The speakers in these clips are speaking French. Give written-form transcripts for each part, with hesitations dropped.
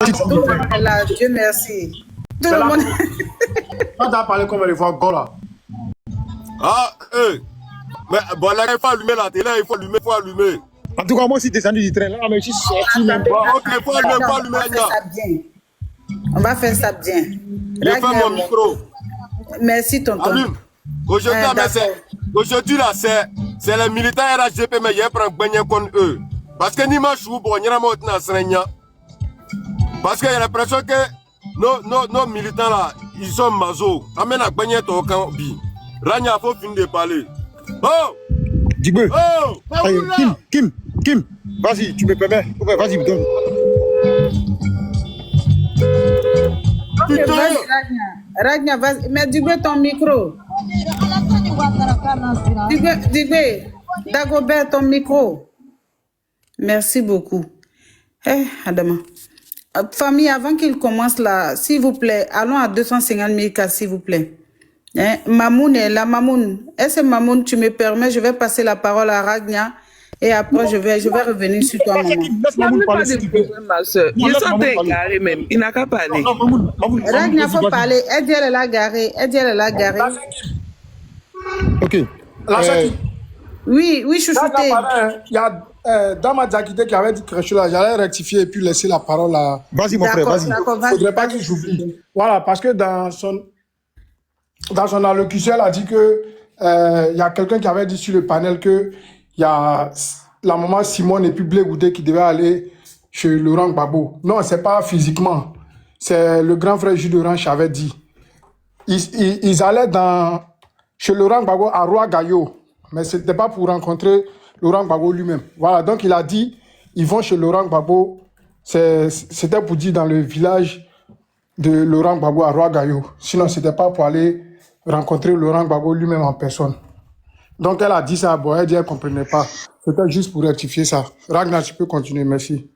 Tout le monde est là, Dieu merci. Tout le monde. Quand tu as parlé comme les fois, Gola. Ah, mais bon, là, il faut allumer la télé, il faut allumer. En tout cas, moi, si tu es descendu du train, là, mais je suis sorti même pas. Ok, il faut allumer, On va faire ça bien. Je fais mon micro. Merci, tonton. Allume. Aujourd'hui, là, c'est les militaires RHGP, mais ils prennent bien contre eux. Parce que ni ma chou, bon, n'y a pas de parce qu'il y a l'impression que nos militants là, ils sont maso. Amène à gagner ton camp. Rania, faut finir de parler. Oh! Digbe. Oh! Kim, vas-y, tu me permets. Vas-y, donne. Putain! Ragna, vas-y. Mais Digbe, ton micro. Digbe, Dagobert, ton micro. Merci beaucoup. Adama. Famille, avant qu'il commence là, s'il vous plaît, allons à 250 000 cas, s'il vous plaît. Mamoun est là, Mamoun. Est-ce que Mamoun, tu me permets, je vais passer la parole à Ragna et après je vais revenir sur toi, maman. Ma soeur. Ils sont égarés même. Il n'a qu'à parler. Ragna, faut parler. Elle dit elle est là garée. Ok. Oui, chouchouté. Il y a Dama Diakité qui avait dit quelque chose là, j'allais rectifier et puis laisser la parole à... Vas-y mon frère, vas-y. Il ne faudrait pas que j'oublie. Voilà, parce que dans son allocution, elle a dit que il y a quelqu'un qui avait dit sur le panel que il y a la maman Simone et puis Blé Goudé qui devait aller chez Laurent Gbagbo. Non, c'est pas physiquement. C'est le grand frère Jules Laurent qui avait dit. Ils allaient chez Laurent Gbagbo à Roi-Gaillot, mais ce n'était pas pour rencontrer Laurent Gbagbo lui-même. Voilà, donc il a dit, ils vont chez Laurent Gbagbo. C'était pour dire dans le village de Laurent Gbagbo à Roi-Gaillot. Sinon, ce n'était pas pour aller rencontrer Laurent Gbagbo lui-même en personne. Donc elle a dit ça, bon, elle dit qu'elle ne comprenait pas. C'était juste pour rectifier ça. Ragnar, tu peux continuer, merci.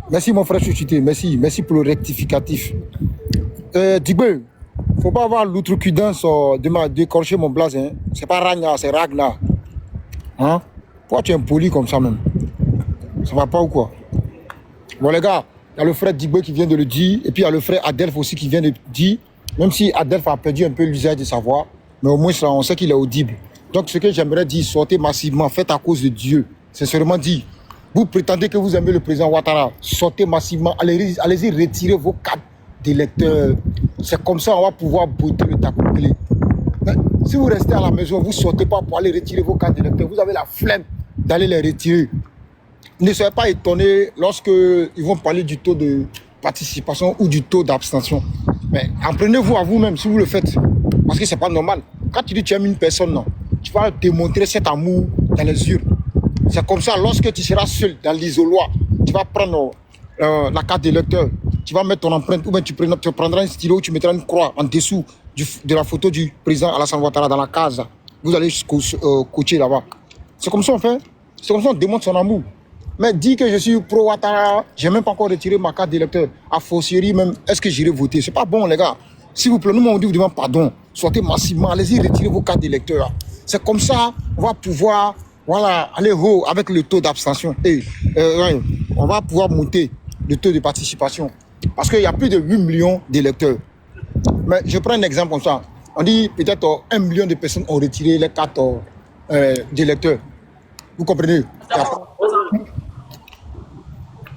Merci mon frère Chouchité, merci pour le rectificatif. Digbe, il ne faut pas avoir l'outrecuidance de décrocher mon blaze. Hein. Ce n'est pas Ragnar, c'est Ragnar. Hein? Pourquoi tu es impoli comme ça même? Ça va pas ou quoi? Bon les gars, il y a le frère Digbe qui vient de le dire, et puis il y a le frère Adelph aussi qui vient de dire, même si Adelph a perdu un peu l'usage de sa voix, mais au moins on sait qu'il est audible. Donc ce que j'aimerais dire, sortez massivement, faites à cause de Dieu. C'est seulement dit. Vous prétendez que vous aimez le président Ouattara, sortez massivement, allez-y retirer vos cartes d'électeurs. C'est comme ça qu'on va pouvoir botter le taco clé. Si vous restez à la maison, vous ne sortez pas pour aller retirer vos cartes d'électeurs. Vous avez la flemme d'aller les retirer. Ne soyez pas étonnés lorsqu'ils vont parler du taux de participation ou du taux d'abstention. Mais apprenez-vous à vous-même si vous le faites. Parce que ce n'est pas normal. Quand tu dis que tu aimes une personne, non, tu vas démontrer cet amour dans les yeux. C'est comme ça, lorsque tu seras seul dans l'isoloir, tu vas prendre la carte d'électeur, tu vas mettre ton empreinte, ou bien tu prendras un stylo, tu mettras une croix en dessous de la photo du président Alassane Ouattara dans la case. Vous allez coacher là-bas. C'est comme ça on fait. C'est comme ça on démontre son amour. Mais dire que je suis pro-Ouattara, je n'ai même pas encore retiré ma carte d'électeur. A fortiori même, est-ce que j'irai voter? C'est pas bon les gars. S'il vous plaît, nous on vous demande pardon. Sortez massivement, allez-y retirer vos cartes d'électeur. C'est comme ça, on va pouvoir aller haut avec le taux d'abstention. Et on va pouvoir monter le taux de participation. Parce qu'il y a plus de 8 millions d'électeurs. Mais je prends un exemple comme ça. On dit peut-être 1 million de personnes ont retiré les cartes d'électeurs. Vous comprenez?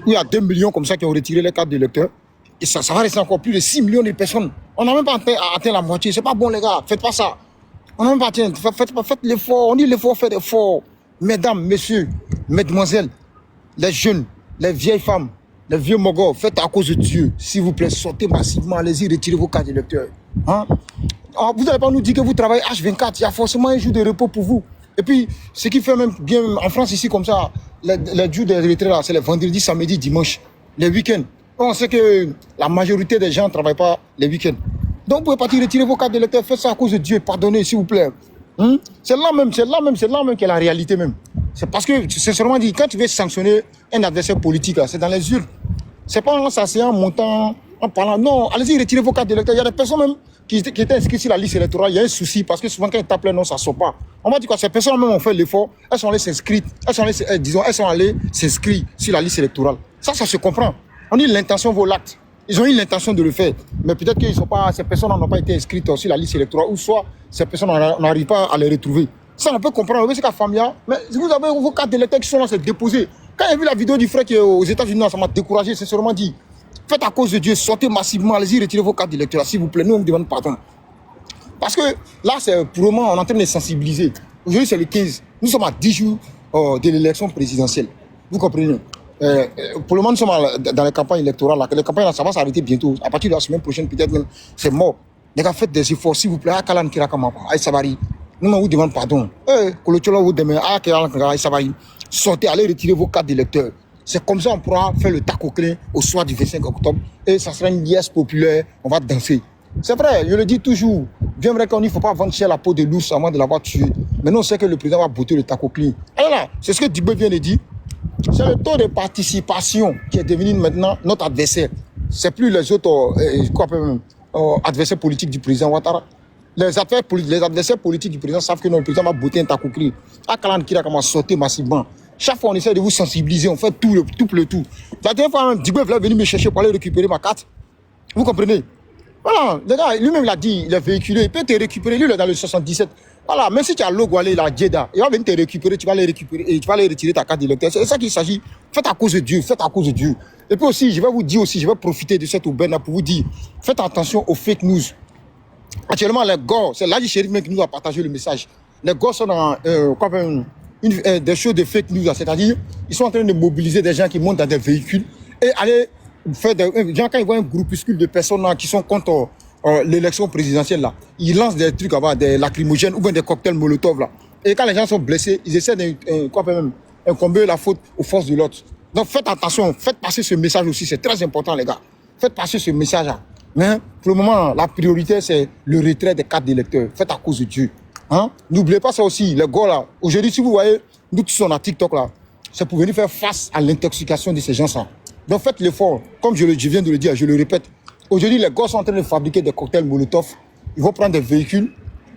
Il y a 2 millions comme ça qui ont retiré les cartes d'électeurs. Et ça va rester encore plus de 6 millions de personnes. On n'a même pas atteint la moitié. C'est pas bon les gars, faites pas ça. On n'a même pas atteint. Faites l'effort. On dit l'effort, faites l'effort. Mesdames, messieurs, mesdemoiselles, les jeunes, les vieilles femmes, les vieux mogos, faites à cause de Dieu. S'il vous plaît, sortez massivement, allez-y, retirez vos cartes d'électeurs. Hein? Alors, vous n'allez pas nous dire que vous travaillez H24, il y a forcément un jour de repos pour vous. Et puis, ce qui fait même bien en France ici comme ça, les jours de retraite, c'est les vendredis, samedi, dimanche, les week-ends. On sait que la majorité des gens ne travaillent pas les week-ends. Donc, vous pouvez partir retirer vos cartes d'électeurs, faites ça à cause de Dieu, pardonnez s'il vous plaît. C'est là même qu'est la réalité même. C'est parce que, sincèrement dit, quand tu veux sanctionner un adversaire politique, c'est dans les urnes. C'est pas en s'asseyant, en montant, en parlant. Non, allez-y, retirez vos cartes d'électeurs. Il y a des personnes même, qui étaient inscrits sur la liste électorale, il y a un souci parce que souvent quand ils tapent leur nom, ça ne sort pas. On m'a dit que ces personnes même ont fait l'effort, elles sont allées s'inscrire, elles sont allées s'inscrire sur la liste électorale. Ça se comprend. On dit l'intention vaut l'acte. Ils ont eu l'intention de le faire, mais peut-être que ces personnes n'ont pas été inscrites sur la liste électorale, ou soit ces personnes n'arrivent pas à les retrouver. Ça, on peut comprendre. C'est qu'à Famia, mais si vous avez vos cartes d'électeurs qui sont là, c'est déposé. Quand j'ai vu la vidéo du frère qui est aux États-Unis, ça m'a découragé, sincèrement dit. Faites à cause de Dieu, sortez massivement, allez-y, retirez vos cartes d'électeurs, s'il vous plaît. Nous, on vous demande pardon. Parce que là, c'est pour le moment, on est en train de sensibiliser. Aujourd'hui, c'est le 15. Nous sommes à 10 jours de l'élection présidentielle. Vous comprenez? Pour le moment, nous sommes dans les campagnes électorales. Les campagnes, ça va s'arrêter bientôt. À partir de la semaine prochaine, peut-être même, c'est mort. Les gars, faites des efforts, s'il vous plaît. Kalan Kirakama, Sabari. Nous, on vous demande pardon. Kolotchola, vous demandez, Kalan Sabari. Sortez, allez retirer vos cartes d'électeurs. C'est comme ça qu'on pourra faire le tac au clé au soir du 25 octobre. Et ça sera une liesse populaire. On va danser. C'est vrai, je le dis toujours. Bien vrai qu'on ne faut pas vendre cher la peau de l'ours avant de l'avoir tué. Maintenant, on sait que le président va botter le tac au clé. Alors là, c'est ce que Dibé vient de dire. C'est le taux de participation qui est devenu maintenant notre adversaire. C'est plus les autres adversaires politiques du président Ouattara. Les adversaires politiques du président savent que le président va botter un tac au clé. À Kalan Kira commence à sauter massivement. Chaque fois, on essaie de vous sensibiliser, on fait tout le tout. La dernière fois, Dibé voulait venir me chercher pour aller récupérer ma carte. Vous comprenez? Voilà, les gars, lui-même l'a dit, il est véhiculé, il peut te récupérer, lui il est dans le 77. Voilà, même si tu as l'eau Gualé, la Djeda, il va venir te récupérer, tu vas aller récupérer et tu vas aller retirer ta carte d'électeur. C'est ça qu'il s'agit. Faites à cause de Dieu, faites à cause de Dieu. Et puis aussi, je vais vous dire aussi, je vais profiter de cette aubaine pour vous dire, faites attention aux fake news. Actuellement, les gars, c'est l'Adi Chérif qui nous a partagé le message. Les gars sont dans des choses de fake news, c'est-à-dire, ils sont en train de mobiliser des gens qui montent dans des véhicules et aller faire des gens, quand ils voient un groupuscule de personnes là, qui sont contre l'élection présidentielle, là, ils lancent des trucs, des lacrymogènes ou bien des cocktails Molotov. Là. Et quand les gens sont blessés, ils essaient d'incomber la faute aux forces de l'autre. Donc faites attention, faites passer ce message aussi, c'est très important les gars. Faites passer ce message-là. Mais pour le moment, la priorité, c'est le retrait des cartes d'électeurs. Faites à cause de Dieu. Hein? N'oubliez pas ça aussi, les gars là. Aujourd'hui, si vous voyez, nous qui sommes à TikTok là, c'est pour venir faire face à l'intoxication de ces gens-là. Donc faites l'effort. Comme je viens de le dire, je le répète. Aujourd'hui, les gars sont en train de fabriquer des cocktails Molotov. Ils vont prendre des véhicules,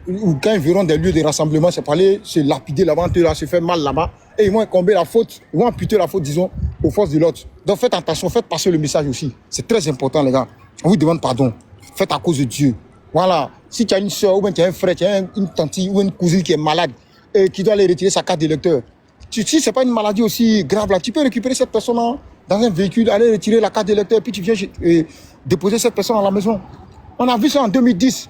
ou quand ils verront des lieux de rassemblement, c'est pour aller se lapider là-bas, se faire mal là-bas. Et ils vont incomber la faute, ils vont imputer la faute, disons, aux forces de l'autre. Donc faites attention, faites passer le message aussi. C'est très important, les gars. On vous demande pardon. Faites à cause de Dieu. Voilà. Si tu as une soeur, ou bien tu as un frère, tu as une tante ou une cousine qui est malade et qui doit aller retirer sa carte d'électeur, si ce n'est pas une maladie aussi grave là, tu peux récupérer cette personne-là dans un véhicule, aller retirer la carte d'électeur, puis tu viens déposer cette personne à la maison. On a vu ça en 2010.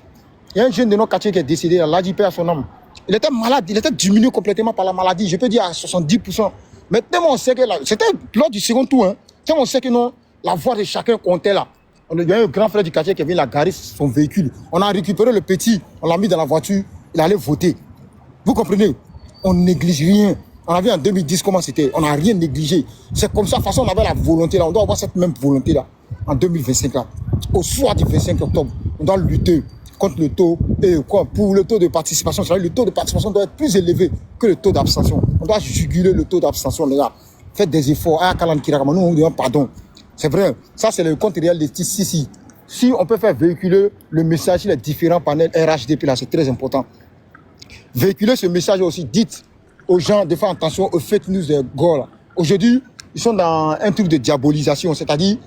Il y a un jeune de notre quartier qui est décédé, là, il perd son âme. Il était malade, il était diminué complètement par la maladie, je peux dire à 70%. Mais tellement on sait que c'était lors du second tour, hein, tellement on sait que non, la voix de chacun comptait là. Il y a un grand frère du quartier qui est venu la garer son véhicule. On a récupéré le petit, on l'a mis dans la voiture, il allait voter. Vous comprenez? On néglige rien. On a vu en 2010 comment c'était. On n'a rien négligé. C'est comme ça, de toute façon, on avait la volonté là. On doit avoir cette même volonté là en 2025 là. Au soir du 25 octobre, on doit lutter contre le taux pour le taux de participation. C'est-à-dire le taux de participation doit être plus élevé que le taux d'abstention. On doit juguler le taux d'abstention, les gars. Faites des efforts. Ah, Kalan Kirakama, nous on vous demande pardon. C'est vrai. Ça, c'est le compte réel de TCC. Si on peut faire véhiculer le message sur les différents panels RHDP là, c'est très important. Véhiculer ce message aussi, dites aux gens de faire attention aux fake news des gars là. Aujourd'hui, ils sont dans un truc de diabolisation, c'est-à-dire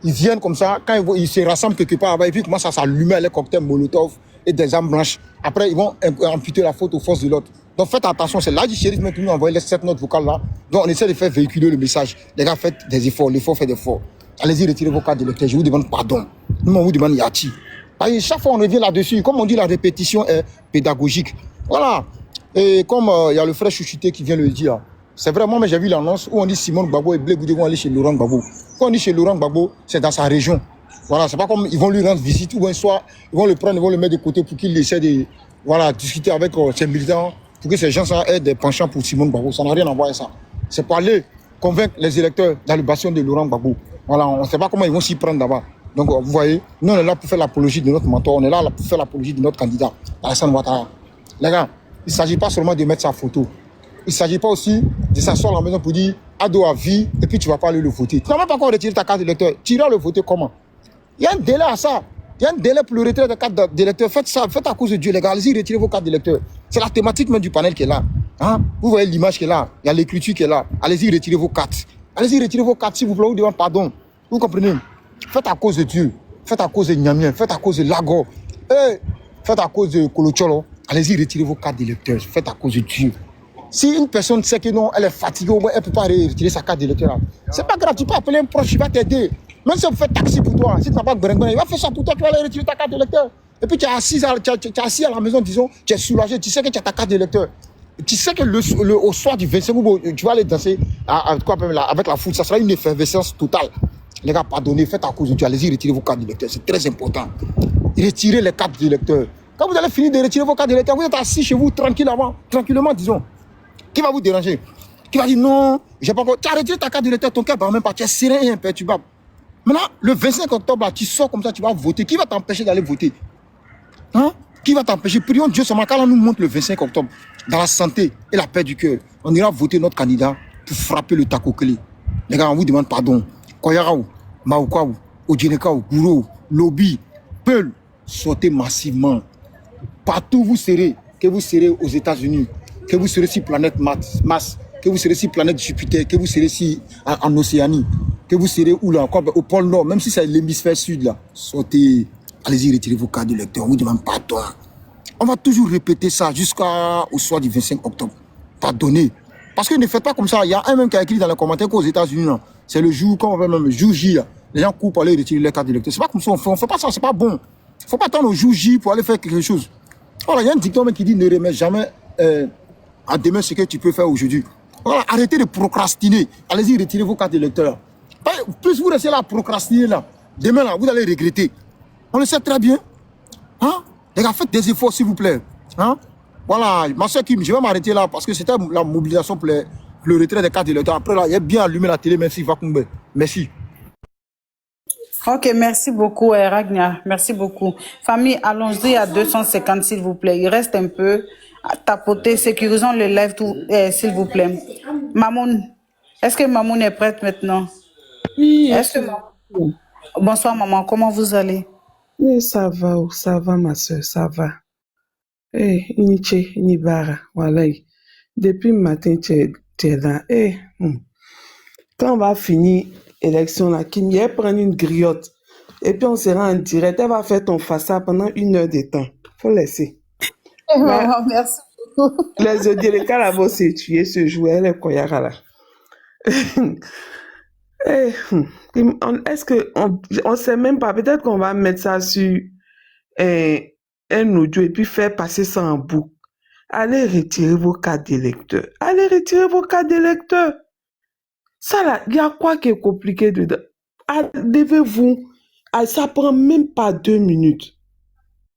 ils viennent comme ça, quand ils se rassemblent quelque part, et puis ils commencent à s'allumer les cocktails Molotov et des armes blanches. Après, ils vont amputer la faute aux forces de l'autre. Donc faites attention, c'est là du shérif qui nous a envoyé cette note vocale là. Donc on essaie de faire véhiculer le message. Les gars, faites des efforts, l'effort fait des efforts. Allez-y, retirez vos cartes d'électeur, je vous demande pardon. Nous, on vous demande yati. Chaque fois on revient là-dessus, comme on dit, la répétition est pédagogique. Voilà. Et comme il y a le frère Chouchité qui vient le dire, c'est vraiment, mais j'ai vu l'annonce où on dit Simone Gbagbo et Blé Goudé vont aller chez Laurent Gbagbo. Quand on dit chez Laurent Gbagbo, c'est dans sa région. Voilà, c'est pas comme ils vont lui rendre visite ou bien soit ils vont le prendre, ils vont le mettre de côté pour qu'il essaie de discuter avec ses militants pour que ces gens aient des penchants pour Simone Gbagbo. Ça n'a rien à voir avec ça. C'est pour aller convaincre les électeurs dans le bastion de Laurent Gbagbo. Voilà, on ne sait pas comment ils vont s'y prendre d'abord. Donc vous voyez, nous on est là pour faire l'apologie de notre mentor, on est là pour faire l'apologie de notre candidat, Alassane Ouattara. Les gars, il ne s'agit pas seulement de mettre sa photo. Il ne s'agit pas aussi de s'asseoir à la maison pour dire ado à vie et puis tu ne vas pas aller le voter. Tu n'as même pas encore retiré ta carte d'électeur. Tu iras le voter comment? Il y a un délai à ça. Il y a un délai pour le retrait des cartes d'électeurs. Faites ça, faites à cause de Dieu, les gars. Allez-y, retirez vos cartes d'électeurs. C'est la thématique même du panel qui est là. Hein? Vous voyez l'image qui est là. Il y a l'écriture qui est là. Allez-y, retirez vos cartes. Allez-y, retirez vos cartes, s'il vous plaît. On vous demande pardon. Vous comprenez? Faites à cause de Dieu. Faites à cause de Niamien. Faites à cause de Lago. Hey, faites à cause de Kolocholo. Allez-y, retirez vos cartes d'électeurs. Faites à cause de Dieu. Si une personne sait que non, elle est fatiguée, elle ne peut pas retirer sa carte d'électeur, c'est pas grave, tu peux appeler un proche, il va t'aider. Même si on fait taxi pour toi, si tu n'as pas de bringon, il va faire ça pour toi, tu vas aller retirer ta carte d'électeur. Et puis tu es assis à la maison, disons, tu es soulagé, tu sais que tu as ta carte d'électeur. Tu sais que au soir du 25 août, tu vas aller danser avec la foule, ça sera une effervescence totale. Les gars, pardonnez, faites à cause de Dieu, allez-y, retirez vos cartes d'électeur, c'est très important. Retirez les cartes d'électeur. Quand vous allez finir de retirer vos cartes d'électeur, vous êtes assis chez vous tranquillement, disons. Qui va vous déranger? Qui va dire non, j'ai pas encore. Tu as retiré ta carte d'électeur, ton cœur, même pas, tu es serein et imperturbable. Maintenant, le 25 octobre, là, tu sors comme ça, tu vas voter. Qui va t'empêcher d'aller voter? Hein? Qui va t'empêcher? Prions Dieu, seulement quand on nous montre le 25 octobre, dans la santé et la paix du cœur, on ira voter notre candidat pour frapper le takokele. Les gars, on vous demande pardon. Koyaraou, Maoukaou, Odjenekaou, Gourou, Lobby, Peul, sortez massivement. Partout où vous serez, que vous serez aux États-Unis, que vous serez sur planète Mars, que vous serez sur planète Jupiter, que vous serez ici en Océanie, que vous serez où là, encore au pôle Nord, même si c'est l'hémisphère sud là, sortez, allez-y, retirez vos cartes d'électeurs, on vous demande pardon. On va toujours répéter ça jusqu'au soir du 25 octobre. Pardonnez. Parce que ne faites pas comme ça. Il y a un même qui a écrit dans les commentaires qu'aux États-Unis, c'est le jour, quand on va même jour J, là, les gens courent pour aller retirer les cartes d'électeurs. C'est pas comme ça, on fait pas ça, c'est pas bon. Il ne faut pas attendre au jour J pour aller faire quelque chose. Voilà, il y a un dicton qui dit ne remets jamais à demain ce que tu peux faire aujourd'hui. Voilà, arrêtez de procrastiner. Allez-y, retirez vos cartes d'électeurs. Plus vous restez là à procrastiner là, demain là, vous allez regretter. On le sait très bien. Hein? Les gars, faites des efforts s'il vous plaît. Hein? Voilà, ma soeur Kim, je vais m'arrêter là parce que c'était la mobilisation pour le retrait des cartes d'électeurs. Après là, il a bien allumé la télé, merci Vakumbe. Merci. Ok, merci beaucoup, Ragnar. Merci beaucoup. Famille, allons-y à 250, s'il vous plaît. Il reste un peu à tapoter. Sécurisons le live, s'il vous plaît. Mamoun, est-ce que Mamoun est prête maintenant? Oui, Bonsoir, maman. Comment vous allez? oui, ça va, ma soeur, ça va. Eh, Iniche, Inibara, voilà. Depuis le matin, tu es là. Quand on va finir l'élection, là, Kim, elle prend une griotte. Et puis on sera en direct. Elle va faire ton façade pendant 1 heure de temps. Faut laisser. Maman, merci beaucoup. Les Odjeleka là vont se tuer ce jour. Elle est Koyara là. Est-ce qu'on sait même pas, peut-être qu'on va mettre ça sur un audio et puis faire passer ça en boucle. Allez retirer vos cartes d'électeurs. Allez retirer vos cartes d'électeurs. Ça là, il y a quoi qui est compliqué dedans? Devez-vous, ça prend même pas 2 minutes.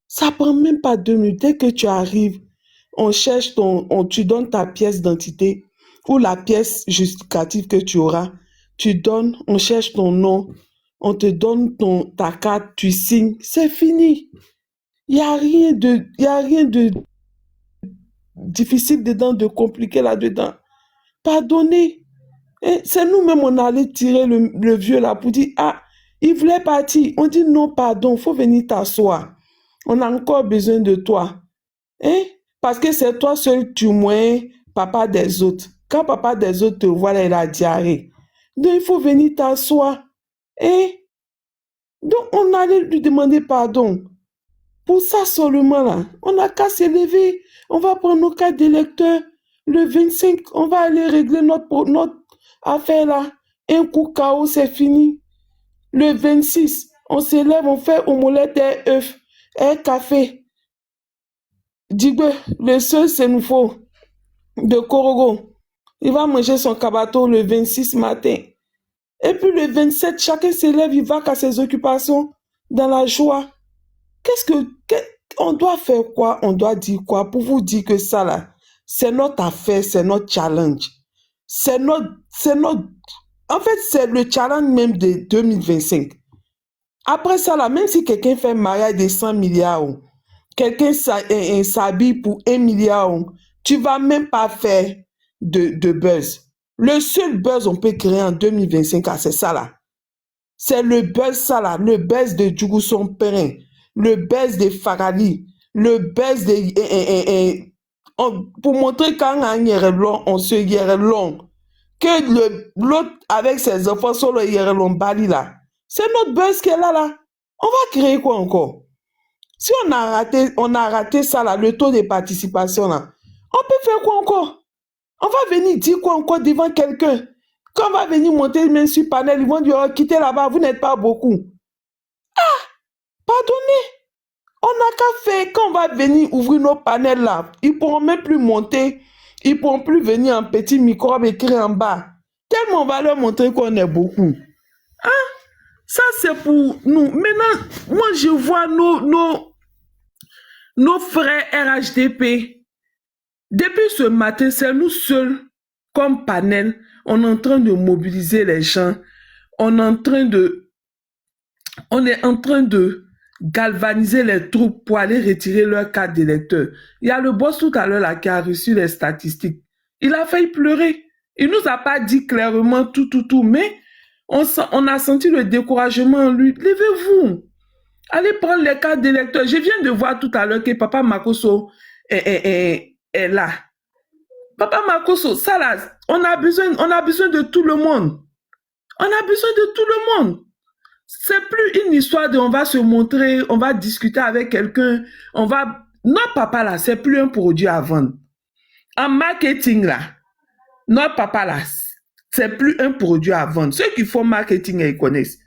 Ça prend même pas 2 minutes. Dès que tu arrives, on cherche tu donnes ta pièce d'identité ou la pièce justificative que tu auras. Tu donnes, on cherche ton nom, on te donne ta carte, tu signes, c'est fini. Il n'y a rien de difficile dedans, de compliqué là-dedans. Pardonnez. C'est nous-mêmes, on allait tirer le vieux là pour dire, ah, il voulait partir. On dit non, pardon, il faut venir t'asseoir. On a encore besoin de toi. Parce que c'est toi seul, tu moins papa des autres. Quand papa des autres te voit, là, il a diarrhée. Donc, il faut venir t'asseoir. Donc, on allait lui demander pardon. Pour ça seulement, là, on n'a qu'à s'élever. On va prendre nos cartes d'électeurs. Le 25, on va aller régler notre affaire, là. Un coup KO, c'est fini. Le 26, on s'élève, on fait omelette et œufs, et café. Digbe, le seul, c'est nous faut. De Korogo. Il va manger son kabato le 26 matin. Et puis le 27, chacun s'élève, il va à ses occupations dans la joie. On doit faire quoi? On doit dire quoi pour vous dire que ça là, c'est notre affaire, c'est notre challenge. En fait, c'est le challenge même de 2025. Après ça là, même si quelqu'un fait un mariage de 100 milliards, quelqu'un s'habille pour 1 milliard, tu vas même pas faire de buzz. Le seul buzz on peut créer en 2025, c'est ça là. C'est le buzz ça là, le buzz de Djougou son père. le buzz des Farali, le buzz des... pour montrer quand on se long, que l'autre avec ses enfants sur le Yerelon Bali là, c'est notre buzz qu'elle a là. On va créer quoi encore? Si on a raté ça là, le taux de participation là, on peut faire quoi encore? On va venir dire quoi encore devant quelqu'un? Quand on va venir monter même sur panel, ils vont dire, oh, quittez là-bas, vous n'êtes pas beaucoup. Pardonnez. On n'a qu'à faire, quand on va venir ouvrir nos panels là, ils ne pourront même plus monter, ils ne pourront plus venir en petit microbe écrit en bas. Tellement on va leur montrer qu'on est beaucoup. Hein? Ça c'est pour nous. Maintenant, moi je vois nos frères RHDP. Depuis ce matin, c'est nous seuls, comme panel, on est en train de mobiliser les gens. On est en train de galvaniser les troupes pour aller retirer leur carte d'électeur. Il y a le boss tout à l'heure là qui a reçu les statistiques. Il a failli pleurer. Il nous a pas dit clairement tout, mais on a senti le découragement en lui. Levez-vous. Allez prendre les cartes d'électeur. Je viens de voir tout à l'heure que Papa Makosso est là. Papa Makosso, ça là, on a besoin de tout le monde. On a besoin de tout le monde. C'est plus une histoire de on va se montrer, on va discuter avec quelqu'un, notre papa là, c'est plus un produit à vendre. En marketing là, notre papa là, c'est plus un produit à vendre. Ceux qui font marketing, ils connaissent.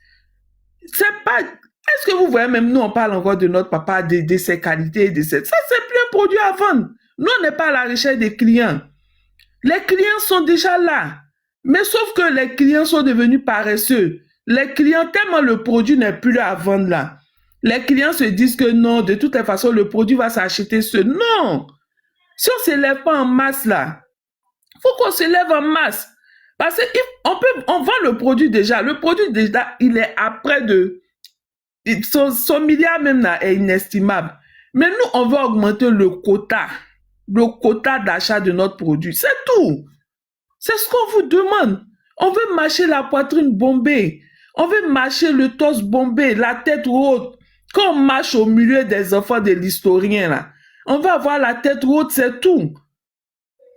C'est pas... Est-ce que vous voyez, même nous, on parle encore de notre papa, de ses qualités, ça, c'est plus un produit à vendre. Nous, on n'est pas à la recherche des clients. Les clients sont déjà là. Mais sauf que les clients sont devenus paresseux. Les clients, tellement le produit n'est plus là à vendre là. Les clients se disent que non, de toute façon, le produit va s'acheter seul. Non! Si on ne se lève pas en masse là, il faut qu'on se lève en masse. Parce qu'on vend le produit déjà. Le produit déjà, il est après de... Son milliard même là est inestimable. Mais nous, on veut augmenter le quota d'achat de notre produit. C'est tout. C'est ce qu'on vous demande. On veut mâcher la poitrine bombée. On veut mâcher le torse bombé, la tête haute. Quand on marche au milieu des enfants de l'historien, là, on va avoir la tête haute, c'est tout.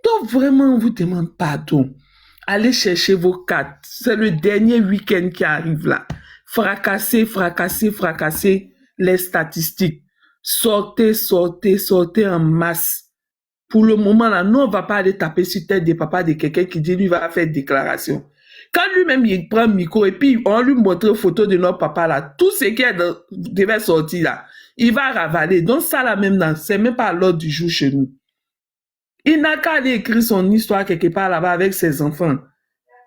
Donc vraiment, on vous demande pardon. Allez chercher vos cartes. C'est le dernier week-end qui arrive là. Fracasser les statistiques. Sortez en masse. Pour le moment là, nous on va pas aller taper sur tête des papas de quelqu'un qui dit lui va faire déclaration. Quand lui-même il prend le micro et puis on lui montre une photo de notre papa là, tout ce qui devait sortir là, il va ravaler. Donc ça là même là, c'est même pas à l'ordre du jour chez nous. Il n'a qu'à aller écrire son histoire quelque part là-bas avec ses enfants.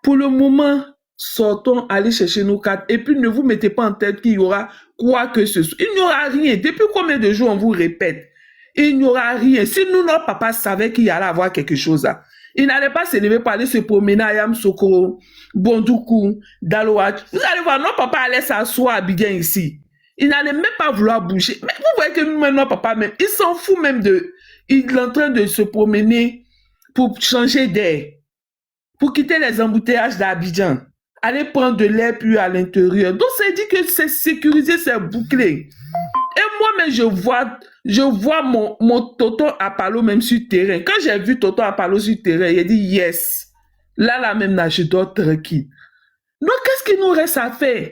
Pour le moment, sortons, allez chercher nos cartes et puis ne vous mettez pas en tête qu'il y aura quoi que ce soit. Il n'y aura rien. Depuis combien de jours on vous répète? Il n'y aura rien. Si nous, notre papa savait qu'il y allait avoir quelque chose là, il n'allait pas se lever pour aller se promener à Yamsoko, Bondoukou, Dalouat. Vous allez voir, notre papa allait s'asseoir à Bidjan ici. Il n'allait même pas vouloir bouger. Mais vous voyez que nous, notre papa, même, il s'en fout même de... Il est en train de se promener pour changer d'air, pour quitter les embouteillages d'Abidjan, aller prendre de l'air pur à l'intérieur. Donc, ça dit que c'est sécurisé, c'est bouclé. Et moi-même, je vois mon Toto Apalo même sur terrain. Quand j'ai vu Toto Apalo sur terrain, il a dit yes. Là même, là, je dors tranquille. Donc, qu'est-ce qu'il nous reste à faire?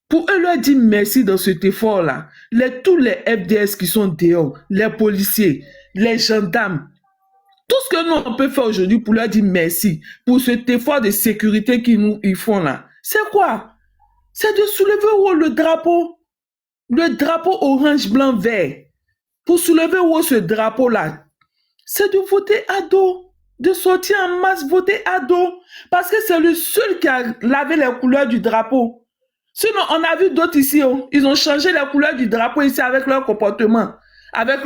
Pour eux leur dire merci dans cet effort-là. Tous les FDS qui sont dehors, les policiers, les gendarmes, tout ce que nous on peut faire aujourd'hui pour leur dire merci, pour cet effort de sécurité qu'ils font là, c'est quoi? C'est de soulever haut le drapeau orange, blanc, vert. Pour soulever haut ce drapeau-là, c'est de voter à dos, de sortir en masse, voter à dos, parce que c'est le seul qui a lavé les couleurs du drapeau. Sinon, on a vu d'autres ici, ils ont changé les couleurs du drapeau ici avec leur comportement, avec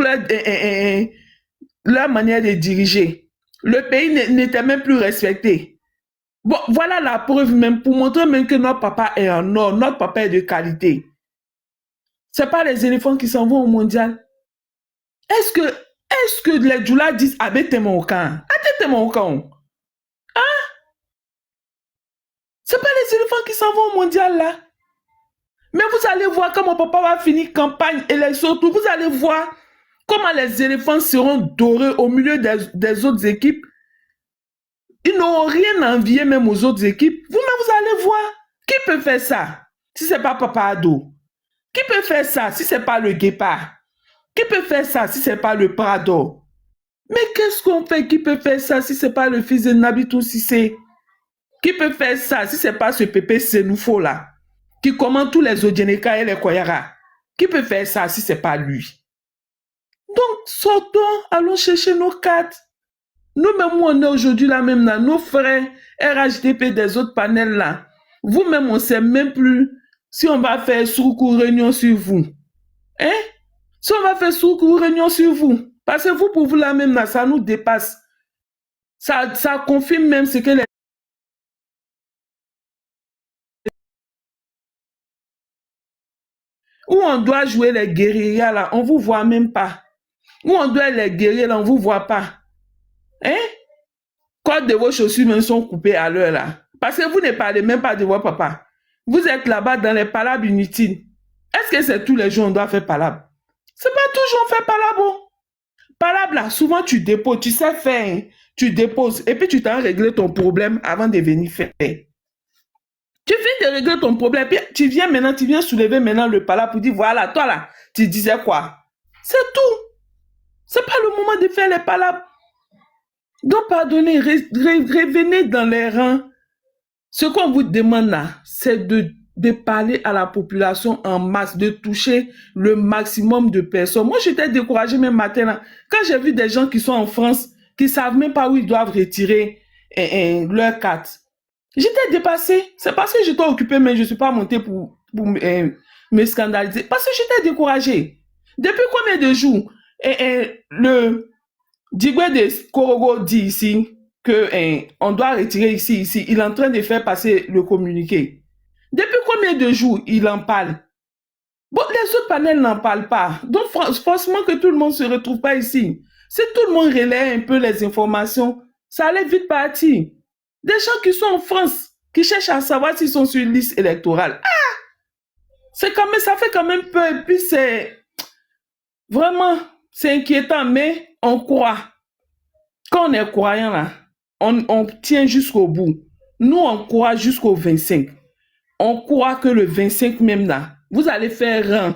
leur manière de diriger. Le pays n'était même plus respecté. Bon, voilà la preuve même, pour montrer même que notre papa est en or, notre papa est de qualité. C'est pas les éléphants qui s'en vont au mondial. Est-ce que les Djoula disent abete mon camp? Abete mon camp. Hein? C'est pas les éléphants qui s'en vont au mondial là. Mais vous allez voir quand mon papa va finir campagne, élection, tout, vous allez voir comment les éléphants seront dorés au milieu des autres équipes. Ils n'auront rien à envier même aux autres équipes. Vous-même, vous allez voir. Qui peut faire ça si ce n'est pas Papa Ado? Qui peut faire ça si ce n'est pas le Guépard? Qui peut faire ça si ce n'est pas le Prado? Mais qu'est-ce qu'on fait? Qui peut faire ça si ce n'est pas le fils de Nabitou Sissé? Qui peut faire ça si ce n'est pas ce Pépé Senoufo là, qui commande tous les Odjeneka et les Koyara? Qui peut faire ça si ce n'est pas lui? Donc, sortons, allons chercher nos cartes. Nous-mêmes, on est aujourd'hui là même là, nos frères RHDP des autres panels là. Vous-même, on ne sait même plus si on va faire soukou réunion sur vous. Hein? Si on va faire soukou réunion sur vous. Parce que vous, pour vous là même là, ça nous dépasse. Ça confirme même ce que les... Où on doit jouer les guerriers là, on ne vous voit même pas. Où on doit les guerriers là, on ne vous voit pas. Hein? Quand de vos chaussures même sont coupées à l'heure là. Parce que vous ne parlez même pas de votre papa. Vous êtes là-bas dans les palabres inutiles. Est-ce que c'est tous les jours on doit faire palabre? C'est pas toujours on fait palabre. Palabre là, souvent tu déposes, tu sais faire, hein? Tu déposes et puis tu t'en régler ton problème avant de venir faire. Tu viens de régler ton problème, puis tu viens maintenant, tu viens soulever maintenant le palabre pour dire voilà, toi là, tu disais quoi? C'est tout. C'est pas le moment de faire les palabres. Donc pardonnez, revenez dans les rangs. Ce qu'on vous demande là, c'est de parler à la population en masse, de toucher le maximum de personnes. Moi, j'étais découragée même matin là, quand j'ai vu des gens qui sont en France, qui savent même pas où ils doivent retirer leur carte. J'étais dépassée. C'est parce que j'étais occupée, mais je ne suis pas montée pour me scandaliser. Parce que j'étais découragée. Depuis combien de jours le Digwe de Korogo dit ici que on doit retirer ici. Il est en train de faire passer le communiqué. Depuis combien de jours il en parle? Bon, les autres panels n'en parlent pas. Donc, forcément que tout le monde ne se retrouve pas ici. Si tout le monde relaie un peu les informations, ça allait vite partir. Des gens qui sont en France, qui cherchent à savoir s'ils sont sur une liste électorale. Ah! C'est quand même, ça fait quand même peur. Et puis c'est vraiment, c'est inquiétant, mais on croit. Quand on est croyant là, on tient jusqu'au bout. Nous, on croit jusqu'au 25. On croit que le 25 même là, vous allez faire rang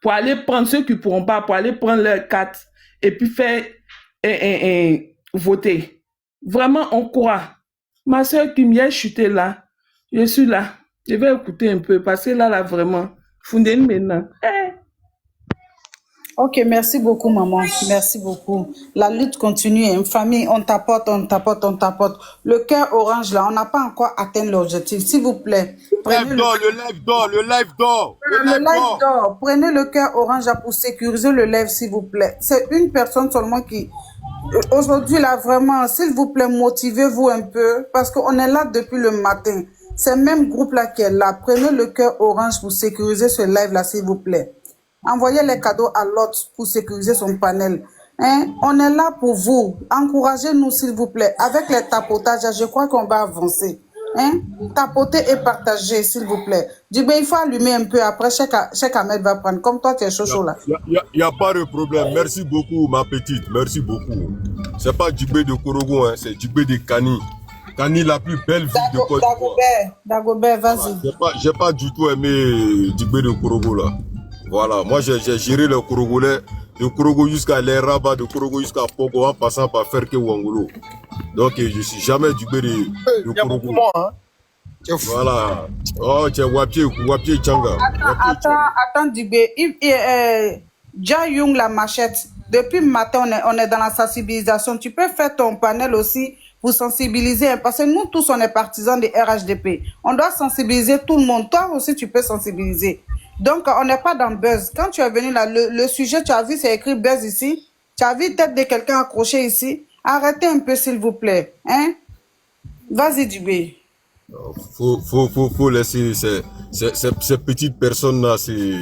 pour aller prendre ceux qui ne pourront pas, pour aller prendre leur carte et puis faire voter. Vraiment, on croit. Ma soeur qui m'y a chuté là, je suis là. Je vais écouter un peu parce que là vraiment, fondé maintenant. Ok, merci beaucoup, maman. Merci beaucoup. La lutte continue. Une famille, on tapote, on tapote, on tapote. Le cœur orange, là, on n'a pas encore atteint l'objectif. S'il vous plaît. Le live d'or. Le live d'or. Prenez le cœur orange là pour sécuriser le live, s'il vous plaît. C'est une personne seulement qui... Aujourd'hui, là, vraiment, s'il vous plaît, motivez-vous un peu. Parce qu'on est là depuis le matin. C'est le même groupe-là qui est là. Prenez le cœur orange pour sécuriser ce live-là, s'il vous plaît. Envoyez les cadeaux à l'autre pour sécuriser son panel. Hein? On est là pour vous. Encouragez-nous, s'il vous plaît. Avec les tapotages, je crois qu'on va avancer. Hein? Tapotez et partagez, s'il vous plaît. Du bien, il faut allumer un peu. Après, chaque Ahmed va prendre. Comme toi, tu es chaud là. Il n'y a pas de problème. Merci beaucoup, ma petite. Merci beaucoup. Ce n'est pas Djibé de Korogo, hein. C'est Djibé de Kani. Kani, la plus belle ville de Côte d'Ivoire. Dagobert, vas-y. J'ai pas du tout aimé Djibé de Korogo là. Voilà, moi j'ai géré le Korogolais, de Korogo jusqu'à l'Eraba, de Korogo jusqu'à Pogo, en passant par Ferke Wangolo. Donc je suis jamais Djibé de Korogo. Hein? Voilà. Oh, tu es Wapie Tchanga. Attends, Djibé. Jia Young, la machette. Depuis le matin, on est dans la sensibilisation. Tu peux faire ton panel aussi pour sensibiliser. Parce que nous tous, on est partisans des RHDP. On doit sensibiliser tout le monde. Toi aussi, tu peux sensibiliser. Donc, on n'est pas dans buzz. Quand tu es venu là, le sujet, tu as vu, c'est écrit buzz ici. Tu as vu tête de quelqu'un accroché ici. Arrêtez un peu, s'il vous plaît. Hein? Vas-y, Djibé. Faut laisser ces petites personnes-là, c'est...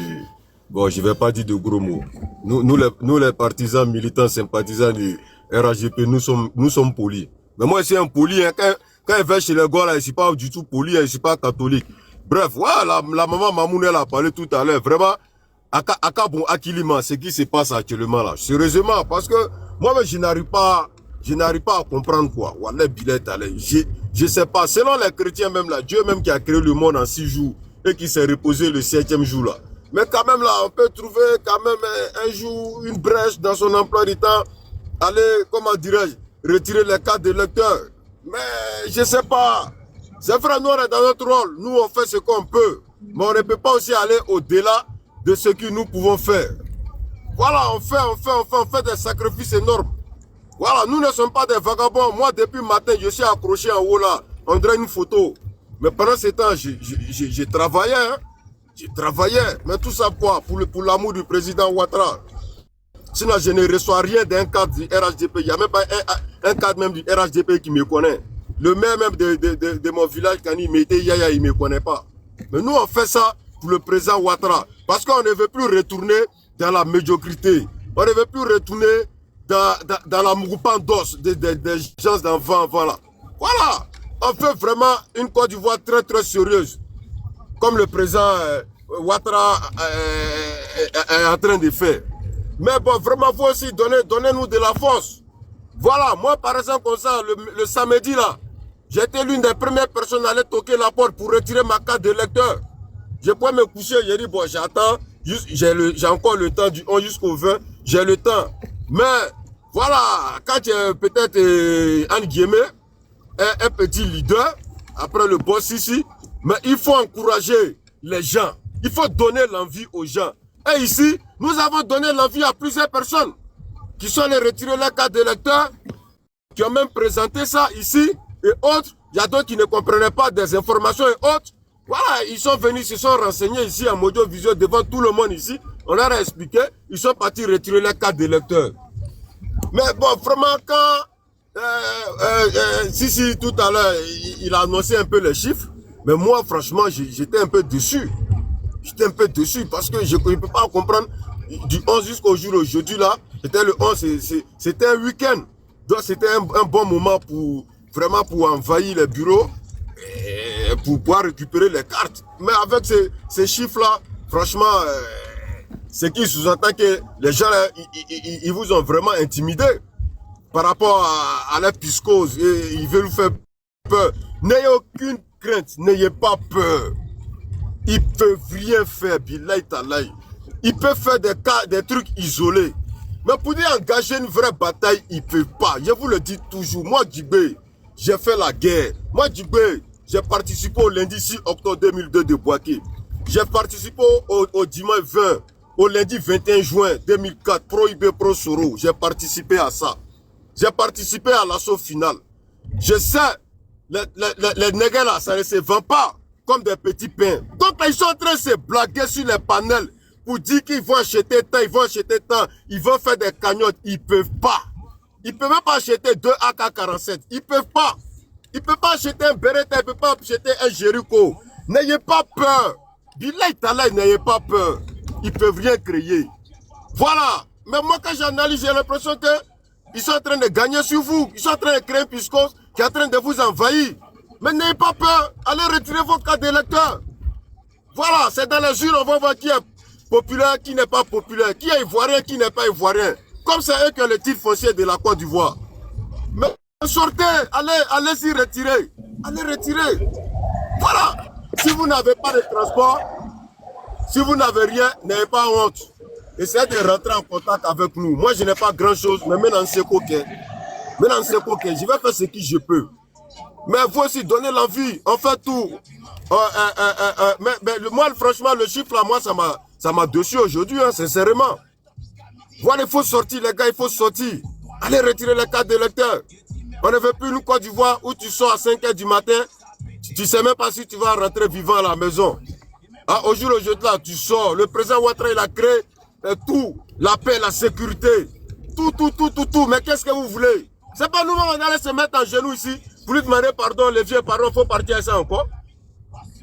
Bon, je vais pas dire de gros mots. Nous les partisans, militants, sympathisants du RHGP, nous sommes polis. Mais moi, c'est un poli. Hein, quand il va chez les gars, là, je suis pas du tout poli, je suis pas catholique. Bref, voilà, la maman Mamoun, elle a parlé tout à l'heure. Vraiment, Akabon Akilima, ce qui se passe actuellement là. Sérieusement, parce que moi-même, je n'arrive pas à comprendre quoi. Wallah, Billet, je sais pas. Selon les chrétiens même là, Dieu même qui a créé le monde en 6 jours et qui s'est reposé le 7e jour là. Mais quand même là, on peut trouver quand même un jour, une brèche dans son emploi du temps. Aller, comment dirais-je, retirer les cartes de lecteur. Mais je sais pas. C'est vrai, nous on est dans notre rôle. Nous on fait ce qu'on peut. Mais on ne peut pas aussi aller au-delà de ce que nous pouvons faire. Voilà, on fait des sacrifices énormes. Voilà, nous ne sommes pas des vagabonds. Moi, depuis le matin, je suis accroché en haut là. On dirait une photo. Mais pendant ce temps, j'ai travaillé. Hein. J'ai travaillé. Mais tout ça quoi? Pour l'amour du président Ouattara. Sinon, je ne reçois rien d'un cadre du RHDP. Il n'y a même pas un cadre même du RHDP qui me connaît. Le maire même de mon village, quand il mettait Yaya, il ne me connaît pas. Mais nous, on fait ça pour le président Ouattara. Parce qu'on ne veut plus retourner dans la médiocrité. On ne veut plus retourner dans la moupandos des gens d'enfants. Voilà. Voilà. On fait vraiment une Côte d'Ivoire très, très sérieuse. Comme le président Ouattara est en train de faire. Mais bon, vraiment, vous aussi, donnez-nous de la force. Voilà, moi, par exemple, comme ça, le samedi, là, j'étais l'une des premières personnes à aller toquer la porte pour retirer ma carte d'électeur. Je pouvais me coucher, j'ai dit, bon, j'attends, j'ai encore le temps du 11 jusqu'au 20, j'ai le temps. Mais, voilà, quand j'ai peut-être, entre guillemets, un petit leader, après le boss ici, mais il faut encourager les gens. Il faut donner l'envie aux gens. Et ici, nous avons donné l'envie à plusieurs personnes qui sont allés retirer leur carte d'électeur, qui ont même présenté ça ici, et autres. Il y a d'autres qui ne comprenaient pas des informations et autres. Voilà, ils sont venus, ils se sont renseignés ici en audiovisuel devant tout le monde ici. On leur a expliqué, ils sont partis retirer leur carte d'électeur. Mais bon, vraiment, quand si, tout à l'heure, il a annoncé un peu les chiffres, mais moi, franchement, j'étais un peu déçu. J'étais un peu déçu parce que je ne peux pas comprendre. Du 11 jusqu'au jour aujourd'hui là, c'était le 11, c'était un week-end. Donc c'était un bon moment pour vraiment pour envahir les bureaux et pour pouvoir récupérer les cartes. Mais avec ces chiffres là, franchement, c'est qui sous-entend que les gens là, ils vous ont vraiment intimidé par rapport à la piscose et ils veulent vous faire peur. N'ayez aucune crainte, n'ayez pas peur. Ils peuvent rien faire, billahi talahi. Ils peuvent faire des trucs isolés. Mais pour dire engager une vraie bataille, ils ne peuvent pas. Je vous le dis toujours. Moi, Djibé, j'ai fait la guerre. Moi, Djibé, j'ai participé au lundi 6 octobre 2002 de Bouaké. J'ai participé au dimanche 20, au lundi 21 juin 2004, prohibé pro Soro. J'ai participé à ça. J'ai participé à l'assaut final. Je sais, les nègres là, ça ne se vend pas comme des petits pains. Donc, ils sont en train de se blaguer sur les panels pour dire qu'ils vont acheter tant, ils vont faire des cagnottes. Ils peuvent pas. Ils peuvent même pas acheter 2 AK-47. Ils peuvent pas. Ils peuvent pas acheter un Beretta, ils peuvent pas acheter un Jericho. N'ayez pas peur. Billahi Tallah, n'ayez pas peur. Ils peuvent rien créer. Voilà. Mais moi, quand j'analyse, j'ai l'impression que ils sont en train de gagner sur vous. Ils sont en train de créer un piscos qui est en train de vous envahir. Mais n'ayez pas peur, allez retirer vos cartes d'électeur. Voilà, c'est dans les urnes, on va voir qui est populaire, qui n'est pas populaire, qui est ivoirien, qui n'est pas ivoirien. Comme c'est eux qui ont le titre foncier de la Côte d'Ivoire. Mais sortez, allez-y retirer. Allez retirer. Voilà. Si vous n'avez pas de transport, si vous n'avez rien, n'ayez pas honte. Essayez de rentrer en contact avec nous. Moi, je n'ai pas grand-chose, mais maintenant, c'est OK. Maintenant, c'est OK. Je vais faire ce que je peux. Mais vous aussi, donnez l'envie. On fait tout. Mais moi, franchement, le chiffre là, moi, ça m'a déçu aujourd'hui, hein, sincèrement. Voilà, il faut sortir, les gars, il faut sortir. Allez retirer les cartes d'électeurs. On ne veut plus une Côte d'Ivoire où tu sors à 5 h du matin. Tu ne sais même pas si tu vas rentrer vivant à la maison. Ah, aujourd'hui, là, tu sors. Le président Ouattara, il a créé tout. La paix, la sécurité. Tout. Mais qu'est-ce que vous voulez? C'est pas nous, on allait se mettre en genoux ici. Pour lui demander pardon, les vieux, pardon, il faut partir à ça encore.